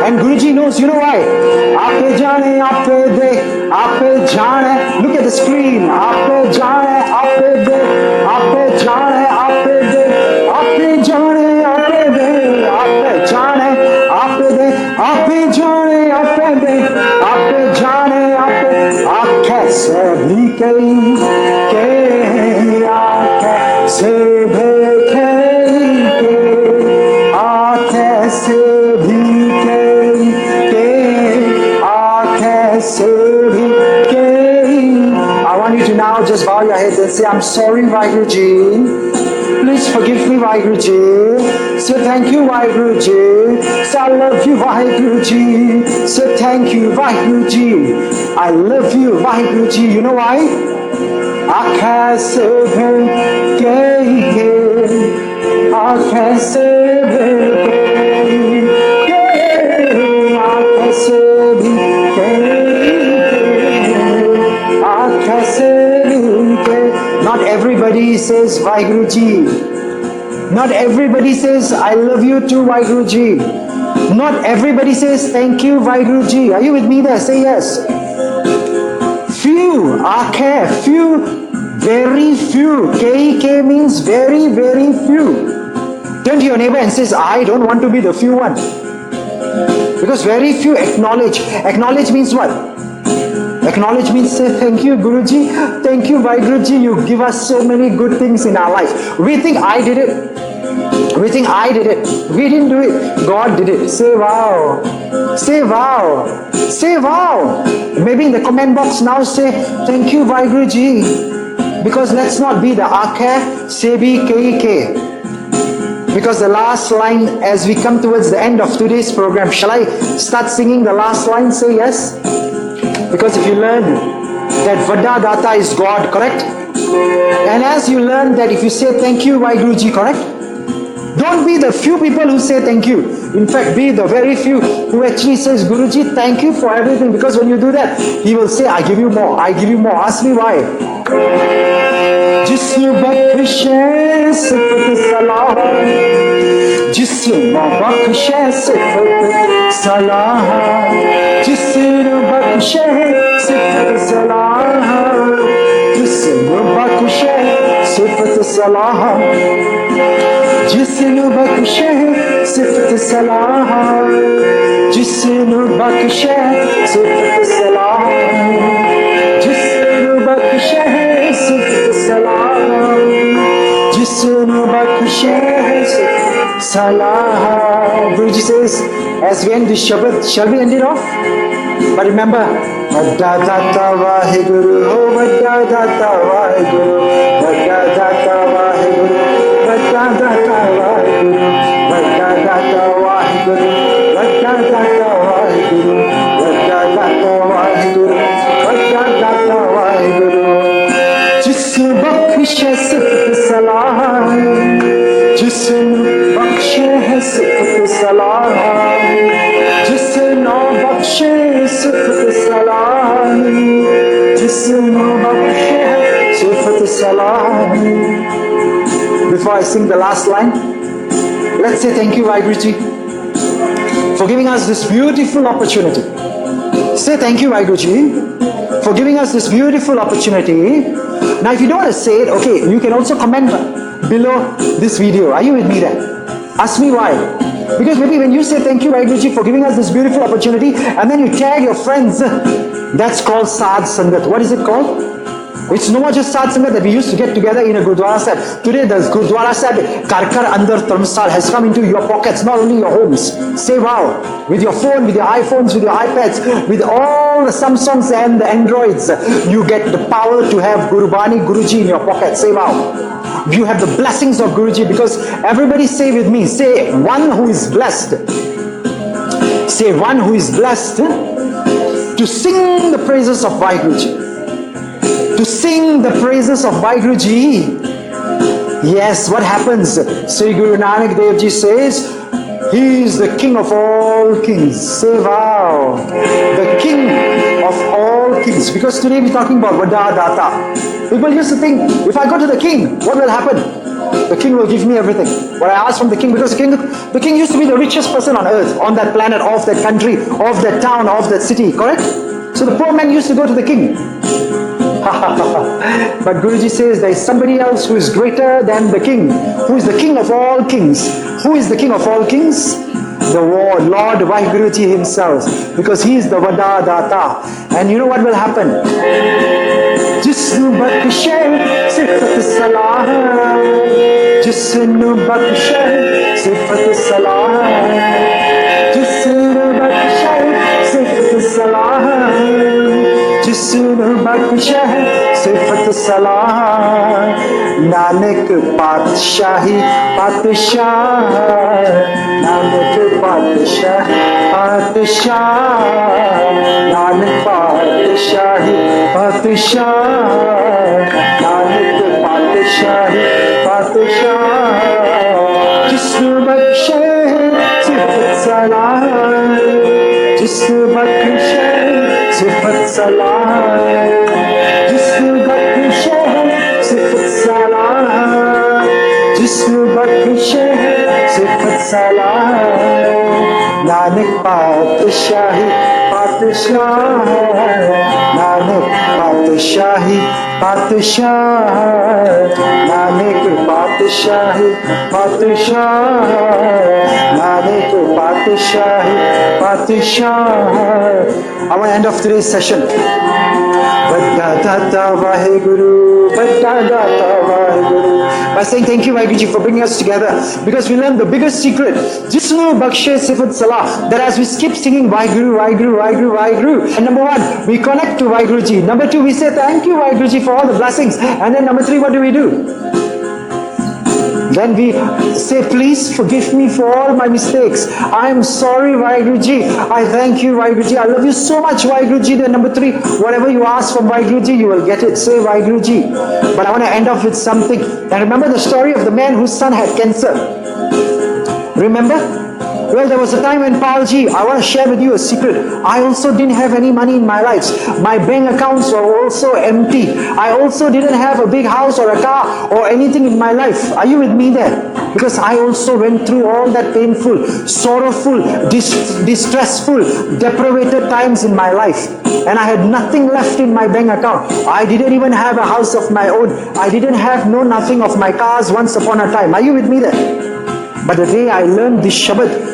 Speaker 2: And Guruji knows, you know why? Ape jaane, ape de, ape jaane. Look at the screen. Ape jaane, ape de, ape jaane, ape de, ape jaane, ape de, ape jaane, ape de. कई के आंखें से भी कई के आंखें से भी कई के आंखें से भी कई. I want you to now just bow your heads and say, I'm sorry, Waheguru Ji. Please forgive me, Waheguru Ji. Say thank you, Waheguru Ji. Say I love you, Waheguru Ji. Say thank you, Waheguru Ji. I love you, Waheguru Ji. You know why? आँखें से भर के आँखें से भर के आँखें से भी आँखें से भी. Not everybody says Waheguru Ji. Not everybody says I love you too, Waheguru Ji. Not everybody says thank you, Waheguru Ji. Are you with me there? Say yes. Few, aakhe, few, very few. K means very, very few. Turn to your neighbor and says, I don't want to be the few one. Because very few acknowledge. Acknowledge means what? Acknowledge means say thank you, Guruji. Thank you, Waheguru. You give us so many good things in our life. We think I did it. We think I did it. We didn't do it. God did it. Say wow. Say wow. Say wow. Maybe in the comment box now say thank you, Waheguru. Because let's not be the aakhe se bhi ke. Because the last line, as we come towards the end of today's program, shall I start singing the last line? Say yes. Because if you learn that vaddaa dhaataa is God, correct? And as you learn that if you say thank you, Waheguru, correct? Don't be the few people who say thank you. In fact, be the very few who actually says, Guruji, thank you for everything. Because when you do that, he will say, I give you more, I give you more. Ask me why. जिस्नु बख्शे सिफत सलाह जिस्नु बख्शे सिफत सलाह जिस्नु बख्शे सिफत सलाह जिस्नु बख्शे सिफत सलाह जिस्नु बख्शे सिफत सलाह जिस्नु बख्शे सिफत सलाह जिस्नु बख्शे सिफत सलाह जिस्नु बख्शे सिफत सलाह. Guruji says, as we end this Shabad, shall we end it off? But remember, vaddaa dhaataa Waheguru, oh vaddaa dhaataa Waheguru, vaddaa dhaataa Waheguru, vaddaa dhaataa Waheguru, vaddaa dhaataa Waheguru, vaddaa dhaataa Waheguru, vaddaa dhaataa Waheguru, vaddaa dhaataa Waheguru. जिस्नु बख्शे सिफत सलाह जिस्नु बख्शे सिफत सलाह जिस्नु बख्शे सिफत सलाह जिस्नु बख्शे सिफत सलाह. Before I sing the last line, let's say thank you, Waheguru, for giving us this beautiful opportunity. Say thank you, Waheguru, for giving us this beautiful opportunity. Now if you don't want to say it, okay, you can also comment below this video. Are you with me there? Ask me why. Because maybe when you say thank you, Waheguru, for giving us this beautiful opportunity, and then you tag your friends, that's called Sadh Sangat. What is it called? It's no more just Sadh Sangat that we used to get together in a Gurdwara Sahib. Today the Gurdwara Sahib, Karkar Andar Tarmsal, has come into your pockets, not only your homes. Say wow. With your phone, with your iPhones, with your iPads, with all the Samsungs and the Androids, you get the power to have Gurbani, Guruji in your pocket. Say wow. You have the blessings of Guruji, because everybody say with me, say one who is blessed. Say one who is blessed to sing the praises of Waheguru. To sing the praises of Waheguru. Yes, what happens? Sri Guru Nanak Dev Ji says, He is the King of all kings. Say wow. The King of all kings. Because today we're talking about vaddaa dhaataa. People used to think, if I go to the king, what will happen? The king will give me everything. What I ask from the king, because the king used to be the richest person on earth, on that planet, of that country, of that town, of that city, correct? So the poor man used to go to the king. But Guruji says there is somebody else who is greater than the king, who is the king of all kings. Who is the king of all kings? the Lord Waheguru Ji himself, because he is the vaddaa, dhaataa. And you know what will happen? Jisnu bakshe sifat salah, Jisnu bakshe sifat salah, Jisnu bakshe sifat salah, Jisnu bakshe sifat salah. Nanak Patshaahi Patshah, Nanak Patshah Patshah, Nanak Patshaahi Patshah, Nanak Patshaahi Patshah. Jisnu bakshe sifat salah, Jisnu bakshe sifat salah, Jisnu bakshe sifat salah, Jisnu bakshe sifat salah. Nanak Patshaahi Patshah, Nanak Patshaahi Patshah, Nanak Patshaahi Patshah, Nanak Patshaahi Patshah. I want to end off today's session. Vaddaa Waheguru, vaddaa Waheguru, by saying thank you Waheguru Ji for bringing us together, because we learned the biggest secret, Jisnu bakshe sifat salah, that as we keep singing Waheguru, Waheguru, Waheguru, Waheguru, and number one, we connect to Waheguru Ji. Number two, we say thank you Waheguru Ji for all the blessings. And then number three, what do? Then we say, please forgive me for all my mistakes. I am sorry Waheguru Ji. I thank you Waheguru Ji. I love you so much Waheguru Ji. Then number three, whatever you ask from Waheguru Ji, you will get it. Say Waheguru Ji. But I want to end off with something. And remember the story of the man whose son had cancer. Remember? Well, there was a time when PalJi, I want to share with you a secret. I also didn't have any money in my life. My bank accounts were also empty. I also didn't have a big house or a car or anything in my life. Are you with me there? Because I also went through all that painful, sorrowful, distressful, depraved times in my life. And I had nothing left in my bank account. I didn't even have a house of my own. I didn't have nothing of my cars once upon a time. Are you with me there? But the day I learned this Shabad,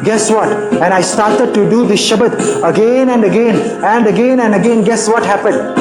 Speaker 2: guess what? And I started to do this Shabad again and again and again and again. Guess what happened?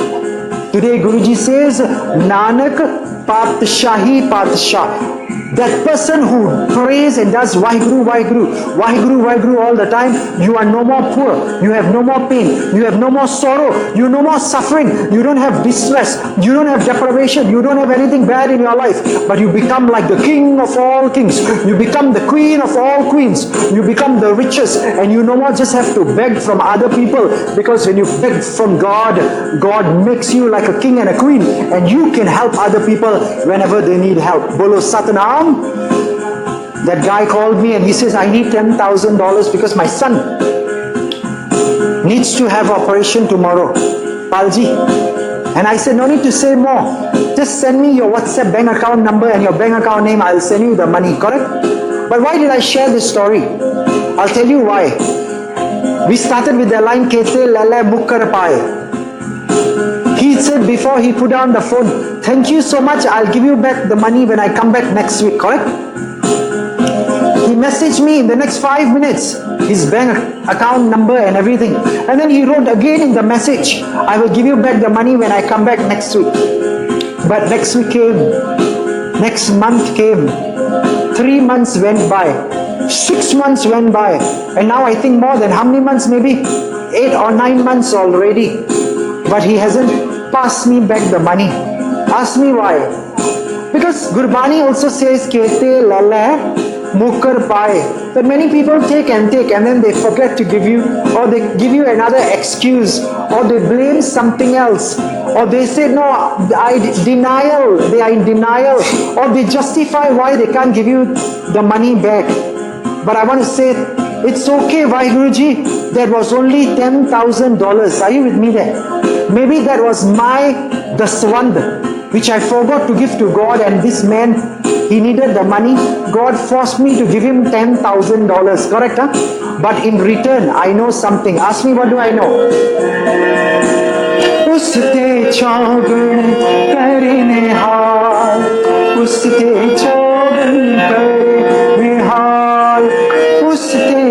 Speaker 2: Today Guruji says, Nanak Patshaahi Patshah. That person who prays and does Waheguru, Waheguru, Waheguru, Waheguru all the time, you are no more poor, you have no more pain, you have no more sorrow, you no more suffering, you don't have distress, you don't have deprivation, you don't have anything bad in your life, but you become like the king of all kings, you become the queen of all queens, you become the richest, and you no more just have to beg from other people, because when you beg from God, God makes you like a king and a queen, and you can help other people whenever they need help. Bolo Satnam. That guy called me and he says, I need $10,000 because my son needs to have operation tomorrow. PalJi. And I said, no need to say more. Just send me your WhatsApp bank account number and your bank account name. I'll send you the money. Correct? But why did I share this story? I'll tell you why. We started with the line kete, mukar, paahi. He said before he put down the phone, thank you so much, I'll give you back the money when I come back next week, correct? He messaged me in the next 5 minutes, his bank account number and everything. And then he wrote again in the message, I will give you back the money when I come back next week. But next week came, next month came, 3 months went by, 6 months went by, and now I think more than how many months? Maybe 8 or 9 months already. But he hasn't passed me back the money. Ask me why. Because Gurbani also says kete, mukar, paahi. That many people take and then they forget to give you, or they give you another excuse, or they blame something else, or they say no, they are in denial, or they justify why they can't give you the money back. But I want to say, it's okay Waheguru Ji, that was only $10,000. Are you with me there? Maybe that was my daswand, which I forgot to give to God, and this man, he needed the money. God forced me to give him $10,000. Correct? Huh? But in return, I know something. Ask me, what do I know? Uste chaugun kare nihal, uste chaugun kare nihal, uste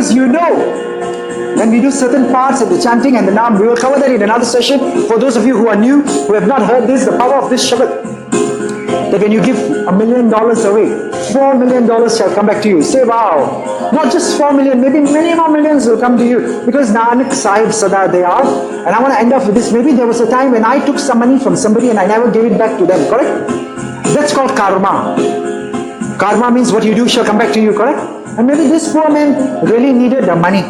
Speaker 2: Because you know, when we do certain parts of the chanting and the naam, we will cover that in another session. For those of you who are new, who have not heard this, the power of this Shabad, that when you give $1 million away, $4 million shall come back to you. Say wow. Not just 4 million, maybe many more millions will come to you. Because Nanak Sahib Sada they are. And I want to end off with this. Maybe there was a time when I took some money from somebody and I never gave it back to them, correct? That's called karma. Karma means what you do shall come back to you, correct? And maybe this poor man really needed the money.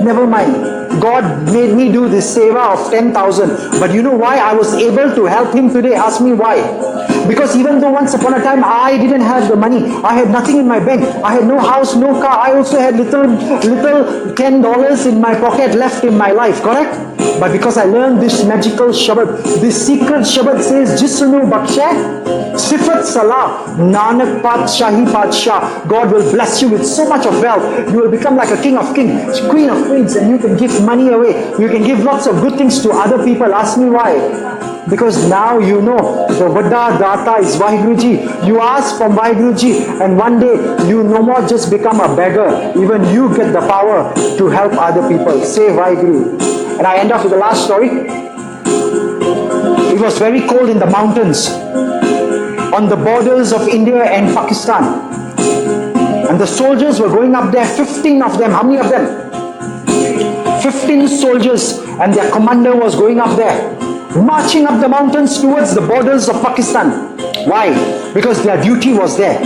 Speaker 2: Never mind. God made me do this seva of 10,000. But you know why I was able to help him today? Ask me why. Because even though once upon a time I didn't have the money, I had nothing in my bank, I had no house, no car, I also had little $10 in my pocket left in my life, correct? But because I learned this magical Shabad, this secret Shabad says, Jisnu Bakshay, Sifat Salah, Nanak Patshahi Patshah. God will bless you with so much of wealth. You will become like a king of kings, queen of queens, and you can give money away. You can give lots of good things to other people. Ask me why. Because now you know the vaddaa, dhaataa is Waheguru. You ask from Waheguru, and one day you no more just become a beggar. Even you get the power to help other people. Say Waheguru. And I end off with the last story. It was very cold in the mountains on the borders of India and Pakistan. And the soldiers were going up there, 15 of them. How many of them? 15 soldiers, and their commander was going up there, marching up the mountains towards the borders of Pakistan. Why? Because their duty was there.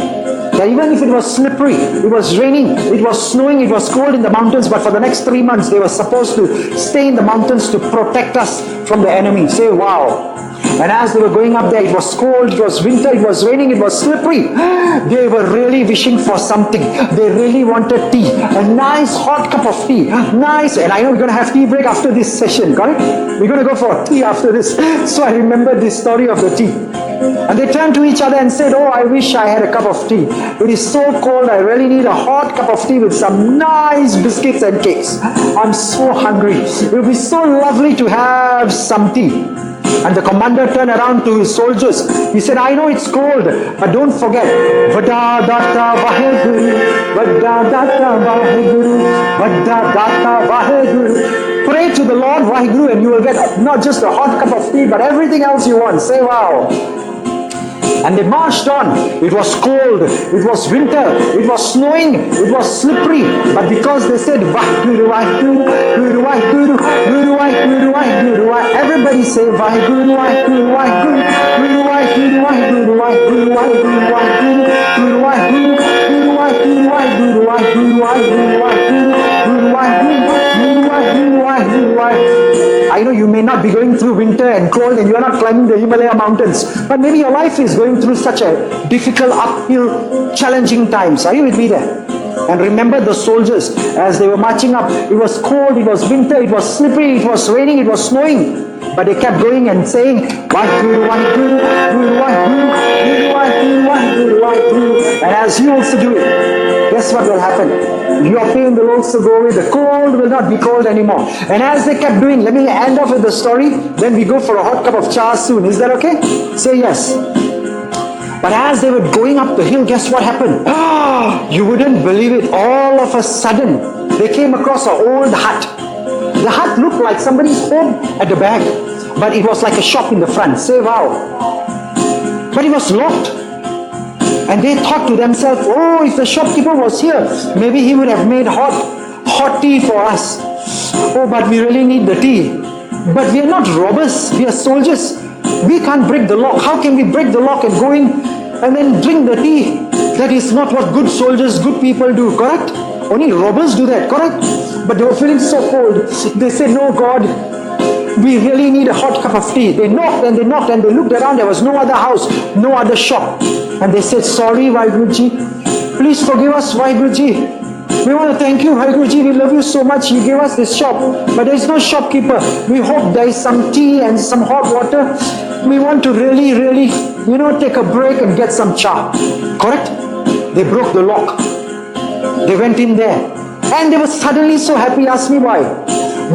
Speaker 2: That even if it was slippery, it was raining, it was snowing, it was cold in the mountains, but for the next 3 months they were supposed to stay in the mountains to protect us from the enemy. Say wow. And as they were going up there, it was cold, it was winter, it was raining, it was slippery. They were really wishing for something. They really wanted tea. A nice hot cup of tea. Nice. And I know we're going to have tea break after this session, correct? We're going to go for tea after this. So I remember this story of the tea. And they turned to each other and said, oh, I wish I had a cup of tea. It is so cold, I really need a hot cup of tea with some nice biscuits and cakes. I'm so hungry. It would be so lovely to have some tea. And the commander turned around to his soldiers. He said, I know it's cold, but don't forget, vaddaa, dhaataa, Waheguru, vaddaa, dhaataa, Waheguru, vaddaa, dhaataa, Waheguru. Pray to the Lord Waheguru and you will get not just a hot cup of tea, but everything else you want. Say wow. And they marched on. It was cold, it was winter, it was snowing, it was slippery. But because they said Waheguru, Waheguru, Guru, Waheguru, Guru, Waheguru, Waheguru, everybody say Waheguru, Waheguru, Waheguru, Guru, Waheguru, Waheguru, Waheguru, Waheguru, Waheguru, Guru, Waheguru, Guru, Waheguru, Waheguru, Waheguru, Waheguru, Waheguru, Guru, Waheguru, Guru, Waheguru, Waheguru. I know you may not be going through winter and cold and you are not climbing the Himalaya mountains, but maybe your life is going through such a difficult, uphill, challenging times. Are you with me there? And remember the soldiers as they were marching up. It was cold, it was winter, it was slippery, it was raining, it was snowing. But they kept going and saying, Waheguru, Waheguru, Guru, Waheguru, Guru, Waheguru, Waheguru, Waheguru. And as you also do it, guess what will happen? Your pain will also go away. The cold will not be cold anymore. And as they kept doing, let me end off with the story. Then we go for a hot cup of cha soon. Is that okay? Say yes. But as they were going up the hill, guess what happened? You wouldn't believe it. All of a sudden, they came across an old hut. The hut looked like somebody's home at the back, but it was like a shop in the front. Say wow. But it was locked. And they thought to themselves, oh, if the shopkeeper was here, maybe he would have made hot tea for us. Oh, but we really need the tea. But we are not robbers, we are soldiers. We can't break the lock. How can we break the lock and go in and then drink the tea? That is not what good soldiers, good people do, correct? Only robbers do that, correct? But they were feeling so cold. They said, no God, we really need a hot cup of tea. They knocked and they knocked and they looked around. There was no other house, no other shop. And they said, sorry Waheguruji, please forgive us Waheguruji. We want to thank you Waheguruji, we love you so much. You gave us this shop, but there is no shopkeeper. We hope there is some tea and some hot water. We want to really, take a break and get some cha. Correct? They broke the lock. They went in there. And they were suddenly so happy. Ask me why.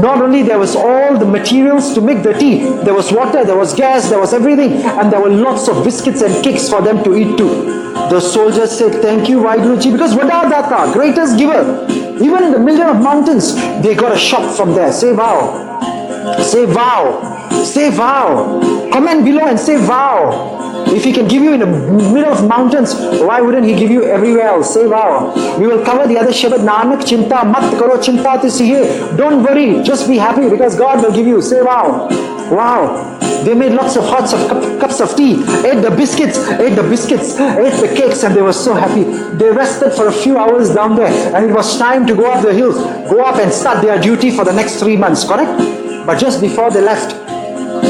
Speaker 2: Not only there was all the materials to make the tea, there was water, there was gas, there was everything, and there were lots of biscuits and cakes for them to eat too. The soldiers said, thank you Waheguruji, because vaddaa, dhaataa, greatest giver. Even in the middle of mountains, they got a shop from there. Say wow. Say wow. Say wow. Comment below and say wow. If He can give you in the middle of mountains, why wouldn't He give you everywhere else? Say wow. We will cover the other Shabad. Nanak chinta mat karo chinta tisihe. Don't worry, just be happy because God will give you. Say wow. Wow. They made lots of cups of tea, ate the biscuits, ate the cakes, and they were so happy. They rested for a few hours down there, and it was time to go up the hills, go up and start their duty for the next 3 months, correct? But just before they left,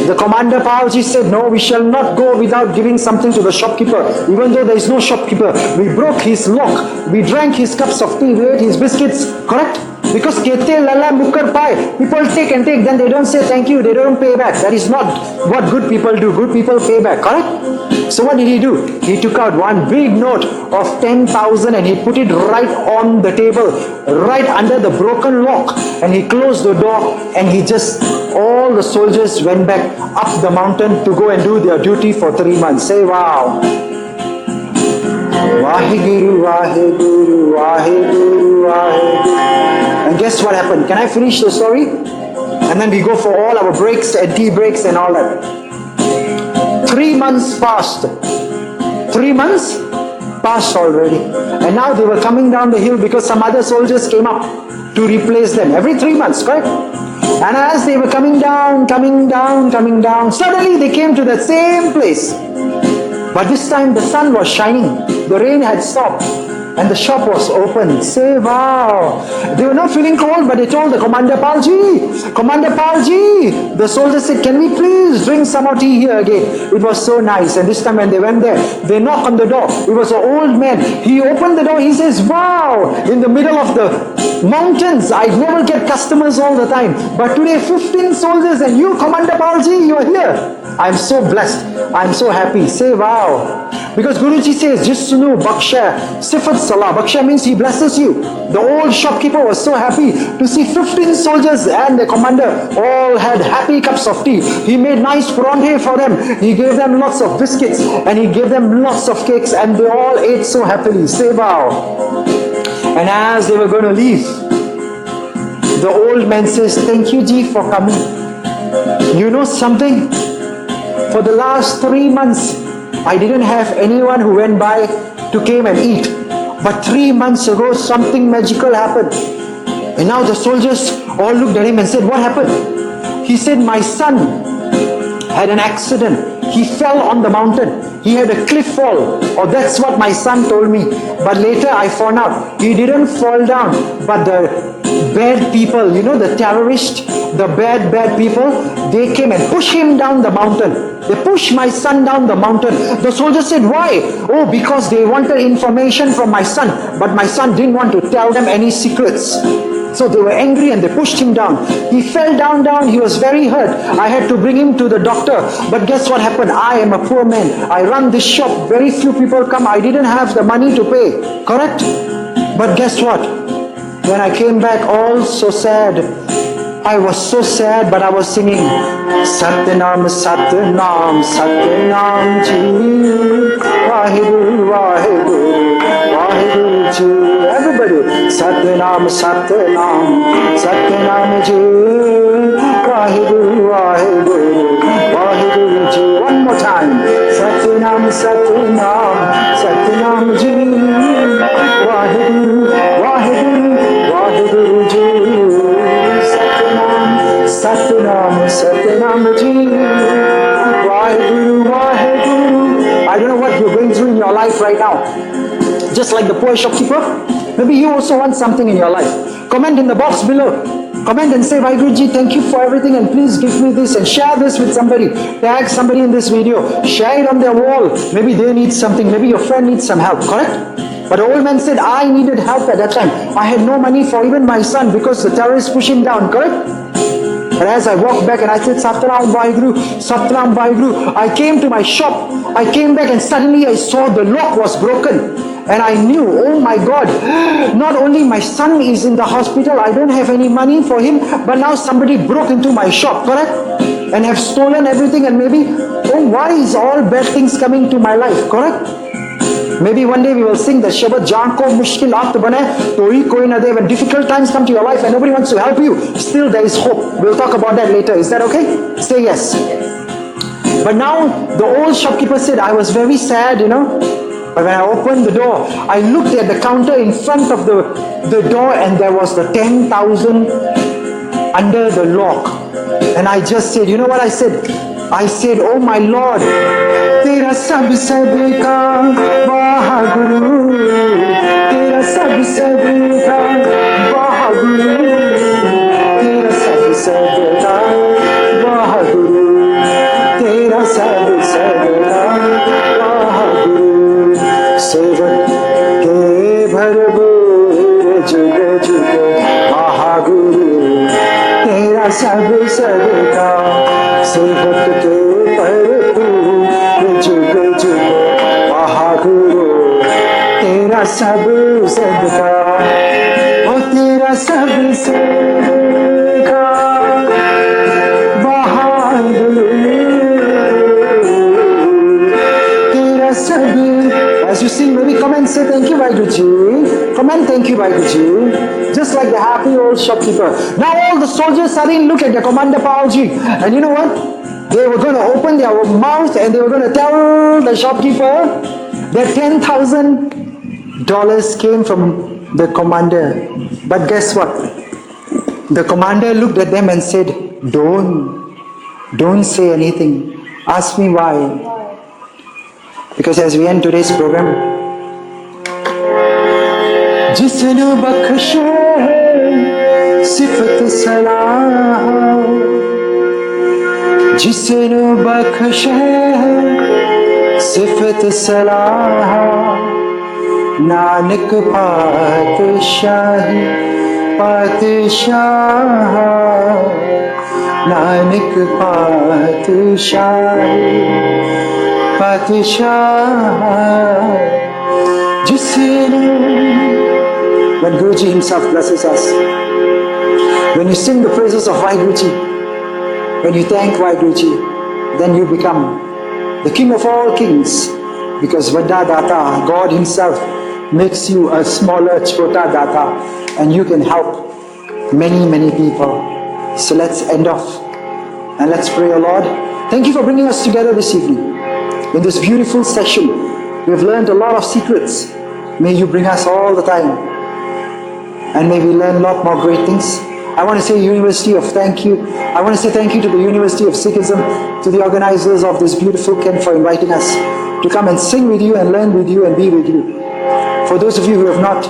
Speaker 2: the commander Paulji said, no, we shall not go without giving something to the shopkeeper. Even though there is no shopkeeper, we broke his lock, we drank his cups of tea, we ate his biscuits, correct? Because kete, lala, mukar, paahi, people take and take, then they don't say thank you, they don't pay back. That is not what good people do. Good people pay back, correct? So what did he do? He took out one big note of 10,000 and he put it right on the table, right under the broken lock, and he closed the door, and all the soldiers went back up the mountain to go and do their duty for 3 months. Say wow. Waheguru, Waheguru, Waheguru, Waheguru. And guess what happened? Can I finish the story? And then we go for all our breaks and tea breaks and all that. 3 months passed. 3 months passed already. And now they were coming down the hill because some other soldiers came up to replace them. Every 3 months, correct? And as they were coming down, suddenly they came to the same place. But this time the sun was shining. The rain had stopped. And the shop was open. Say wow. They were not feeling cold, but they told the Commander Palji, Commander Palji. The soldiers said, can we please drink some more tea here again? It was so nice. And this time when they went there, they knocked on the door. It was an old man. He opened the door. He says, wow, in the middle of the mountains, I never get customers all the time. But today 15 soldiers and you, Commander Palji, you are here. I'm so blessed. I'm so happy. Say wow. Because Guruji says, Jisnu Baksha Sifat Salah. Baksha means he blesses you. The old shopkeeper was so happy to see 15 soldiers and the commander all had happy cups of tea. He made nice paronte for them. He gave them lots of biscuits and he gave them lots of cakes and they all ate so happily. Say wow. And as they were going to leave, the old man says, thank you Ji for coming. You know something? For the last 3 months, I didn't have anyone who went by to came and eat. But 3 months ago, something magical happened. And now the soldiers all looked at him and said, what happened? He said, my son had an accident. He fell on the mountain. He had a cliff fall. Or that's what my son told me. But later I found out, he didn't fall down. But the bad people, you know, the terrorists, the bad people, they came and pushed him down the mountain. They pushed my son down the mountain. The soldiers said, why? Oh, because they wanted information from my son. But my son didn't want to tell them any secrets. So they were angry and they pushed him down. He fell down. He was very hurt. I had to bring him to the doctor. But guess what happened? I am a poor man. I run this shop. Very few people come. I didn't have the money to pay. Correct? But guess what? When I came back all so sad, I was so sad, but I was singing Satnam, Satnam, Satnam Ji, Waheguru, Waheguru, Waheguru Ji. Everybody, Satnam, Satnam, Satnam Ji, Waheguru, Waheguru, Waheguru Ji. One more time. Satnam, Satnam, Satnam Ji, Waheguru, Waheguru, Waheguru Ji. Satnam, Satnam Ji, Waheguru, Waheguru. I don't know what you're going through in your life right now. Just like the poor shopkeeper, maybe you also want something in your life. Comment in the box below. Comment and say, Waheguruji, thank you for everything and please give me this and share this with somebody. Tag somebody in this video. Share it on their wall. Maybe they need something. Maybe your friend needs some help. Correct? But the old man said, I needed help at that time. I had no money for even my son because the terrorists pushed him down. Correct? But as I walked back and I said, Satnam Waheguru, Satnam Waheguru, I came to my shop. I came back and suddenly I saw the lock was broken. And I knew, oh my God, not only my son is in the hospital, I don't have any money for him, but now somebody broke into my shop, correct? And have stolen everything and maybe, oh, why is all bad things coming to my life, correct? Maybe one day we will sing the Shabad Jaan ko mushkil aap bane toi koi na de. When difficult times come to your life and nobody wants to help you, still there is hope. We'll talk about that later. Is that okay? Say yes. But now the old shopkeeper said, I was very sad, But when I opened the door, I looked at the counter in front of the door and there was the 10,000 under the lock. And I just said, you know what I said? I said, oh my Lord, Tera sab ka Waheguru, Tera sab ka Waheguru, Tera sab ka Waheguru, Tera sab ka Waheguru, Sevat ke bharpur jug jug Waheguru, Tera sab ka Sevat ke bharpur jug jug Waheguru, Tera sab sadka, oh Tera sab sadka Waheguru, Tera sab. As you sing, maybe come and say thank you Waheguruji. Come and thank you Waheguruji. Just like the happy old shopkeeper. Now all the soldiers suddenly look at their commander Palji, and you know what? They were going to open their mouth and they were going to tell the shopkeeper that $10,000 came from the commander. But guess what? The commander looked at them and said, don't say anything. Ask me why. Because as we end today's program, Jisnu bakhshe sifat salah, Jisnu bakhshe sifat salah, Nanak Paatshaahi Paatshah, Nanak Paatshaahi Paatshah, Jisnu. When Guruji himself blesses us, when you sing the praises of Waheguruji, when you thank Waheguruji, then you become the king of all kings, because vaddaa dhaataa, God himself makes you a smaller chota dhaataa, and you can help many people. So let's end off and let's pray. O Lord, thank you for bringing us together this evening. In this beautiful session, we have learned a lot of secrets. May you bring us all the time, and may we learn a lot more great things. I want to say University of thank you. I want to say thank you to the University of Sikhism, to the organizers of this beautiful camp for inviting us to come and sing with you and learn with you and be with you. For those of you who have not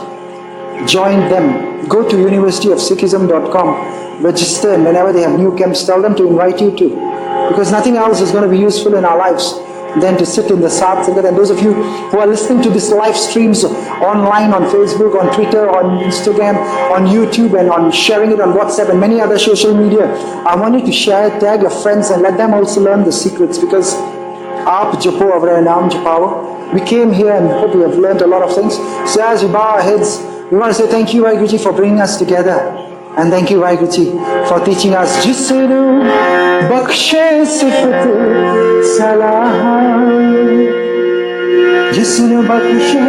Speaker 2: joined them, go to universityofsikhism.com, register, and whenever they have new camps, tell them to invite you to. Because nothing else is going to be useful in our lives than to sit in the Sat Sangat. And those of you who are listening to this live streams online, on Facebook, on Twitter, on Instagram, on YouTube, and on sharing it on WhatsApp and many other social media, I want you to share it, tag your friends, and let them also learn the secrets, because aap japo avra naam japao. We came here and hope we have learned a lot of things. So as we bow our heads, we want to say thank you Waheguruji for bringing us together. And thank you Waheguruji for teaching us Jisnu bakhshe sifat salah, Jisnu bakhshe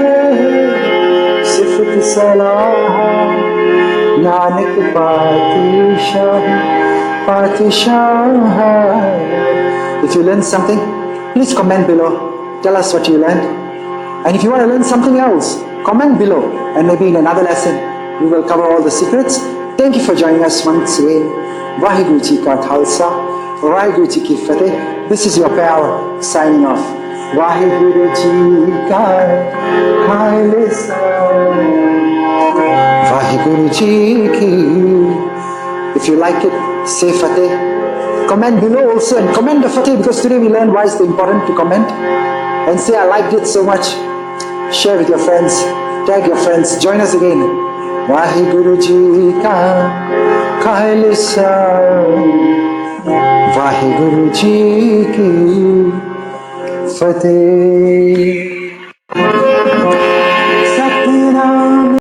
Speaker 2: sifat salah, Nanak Paatshaahi. If you learned something, please comment below. Tell us what you learned. And if you want to learn something else, comment below. And maybe in another lesson, we will cover all the secrets. Thank you for joining us once again. Waheguru ka Khalsa, Waheguru ki Fateh. This is your pal signing off. Waheguru ka Khalsa, Waheguru ki. If you like it, say Fateh. Comment below also, and comment the Fateh, because today we learned why it's important to comment. And say I liked it so much. Share with your friends, tag your friends, join us again. Waheguru ka Khalsa, Waheguru ki Fateh.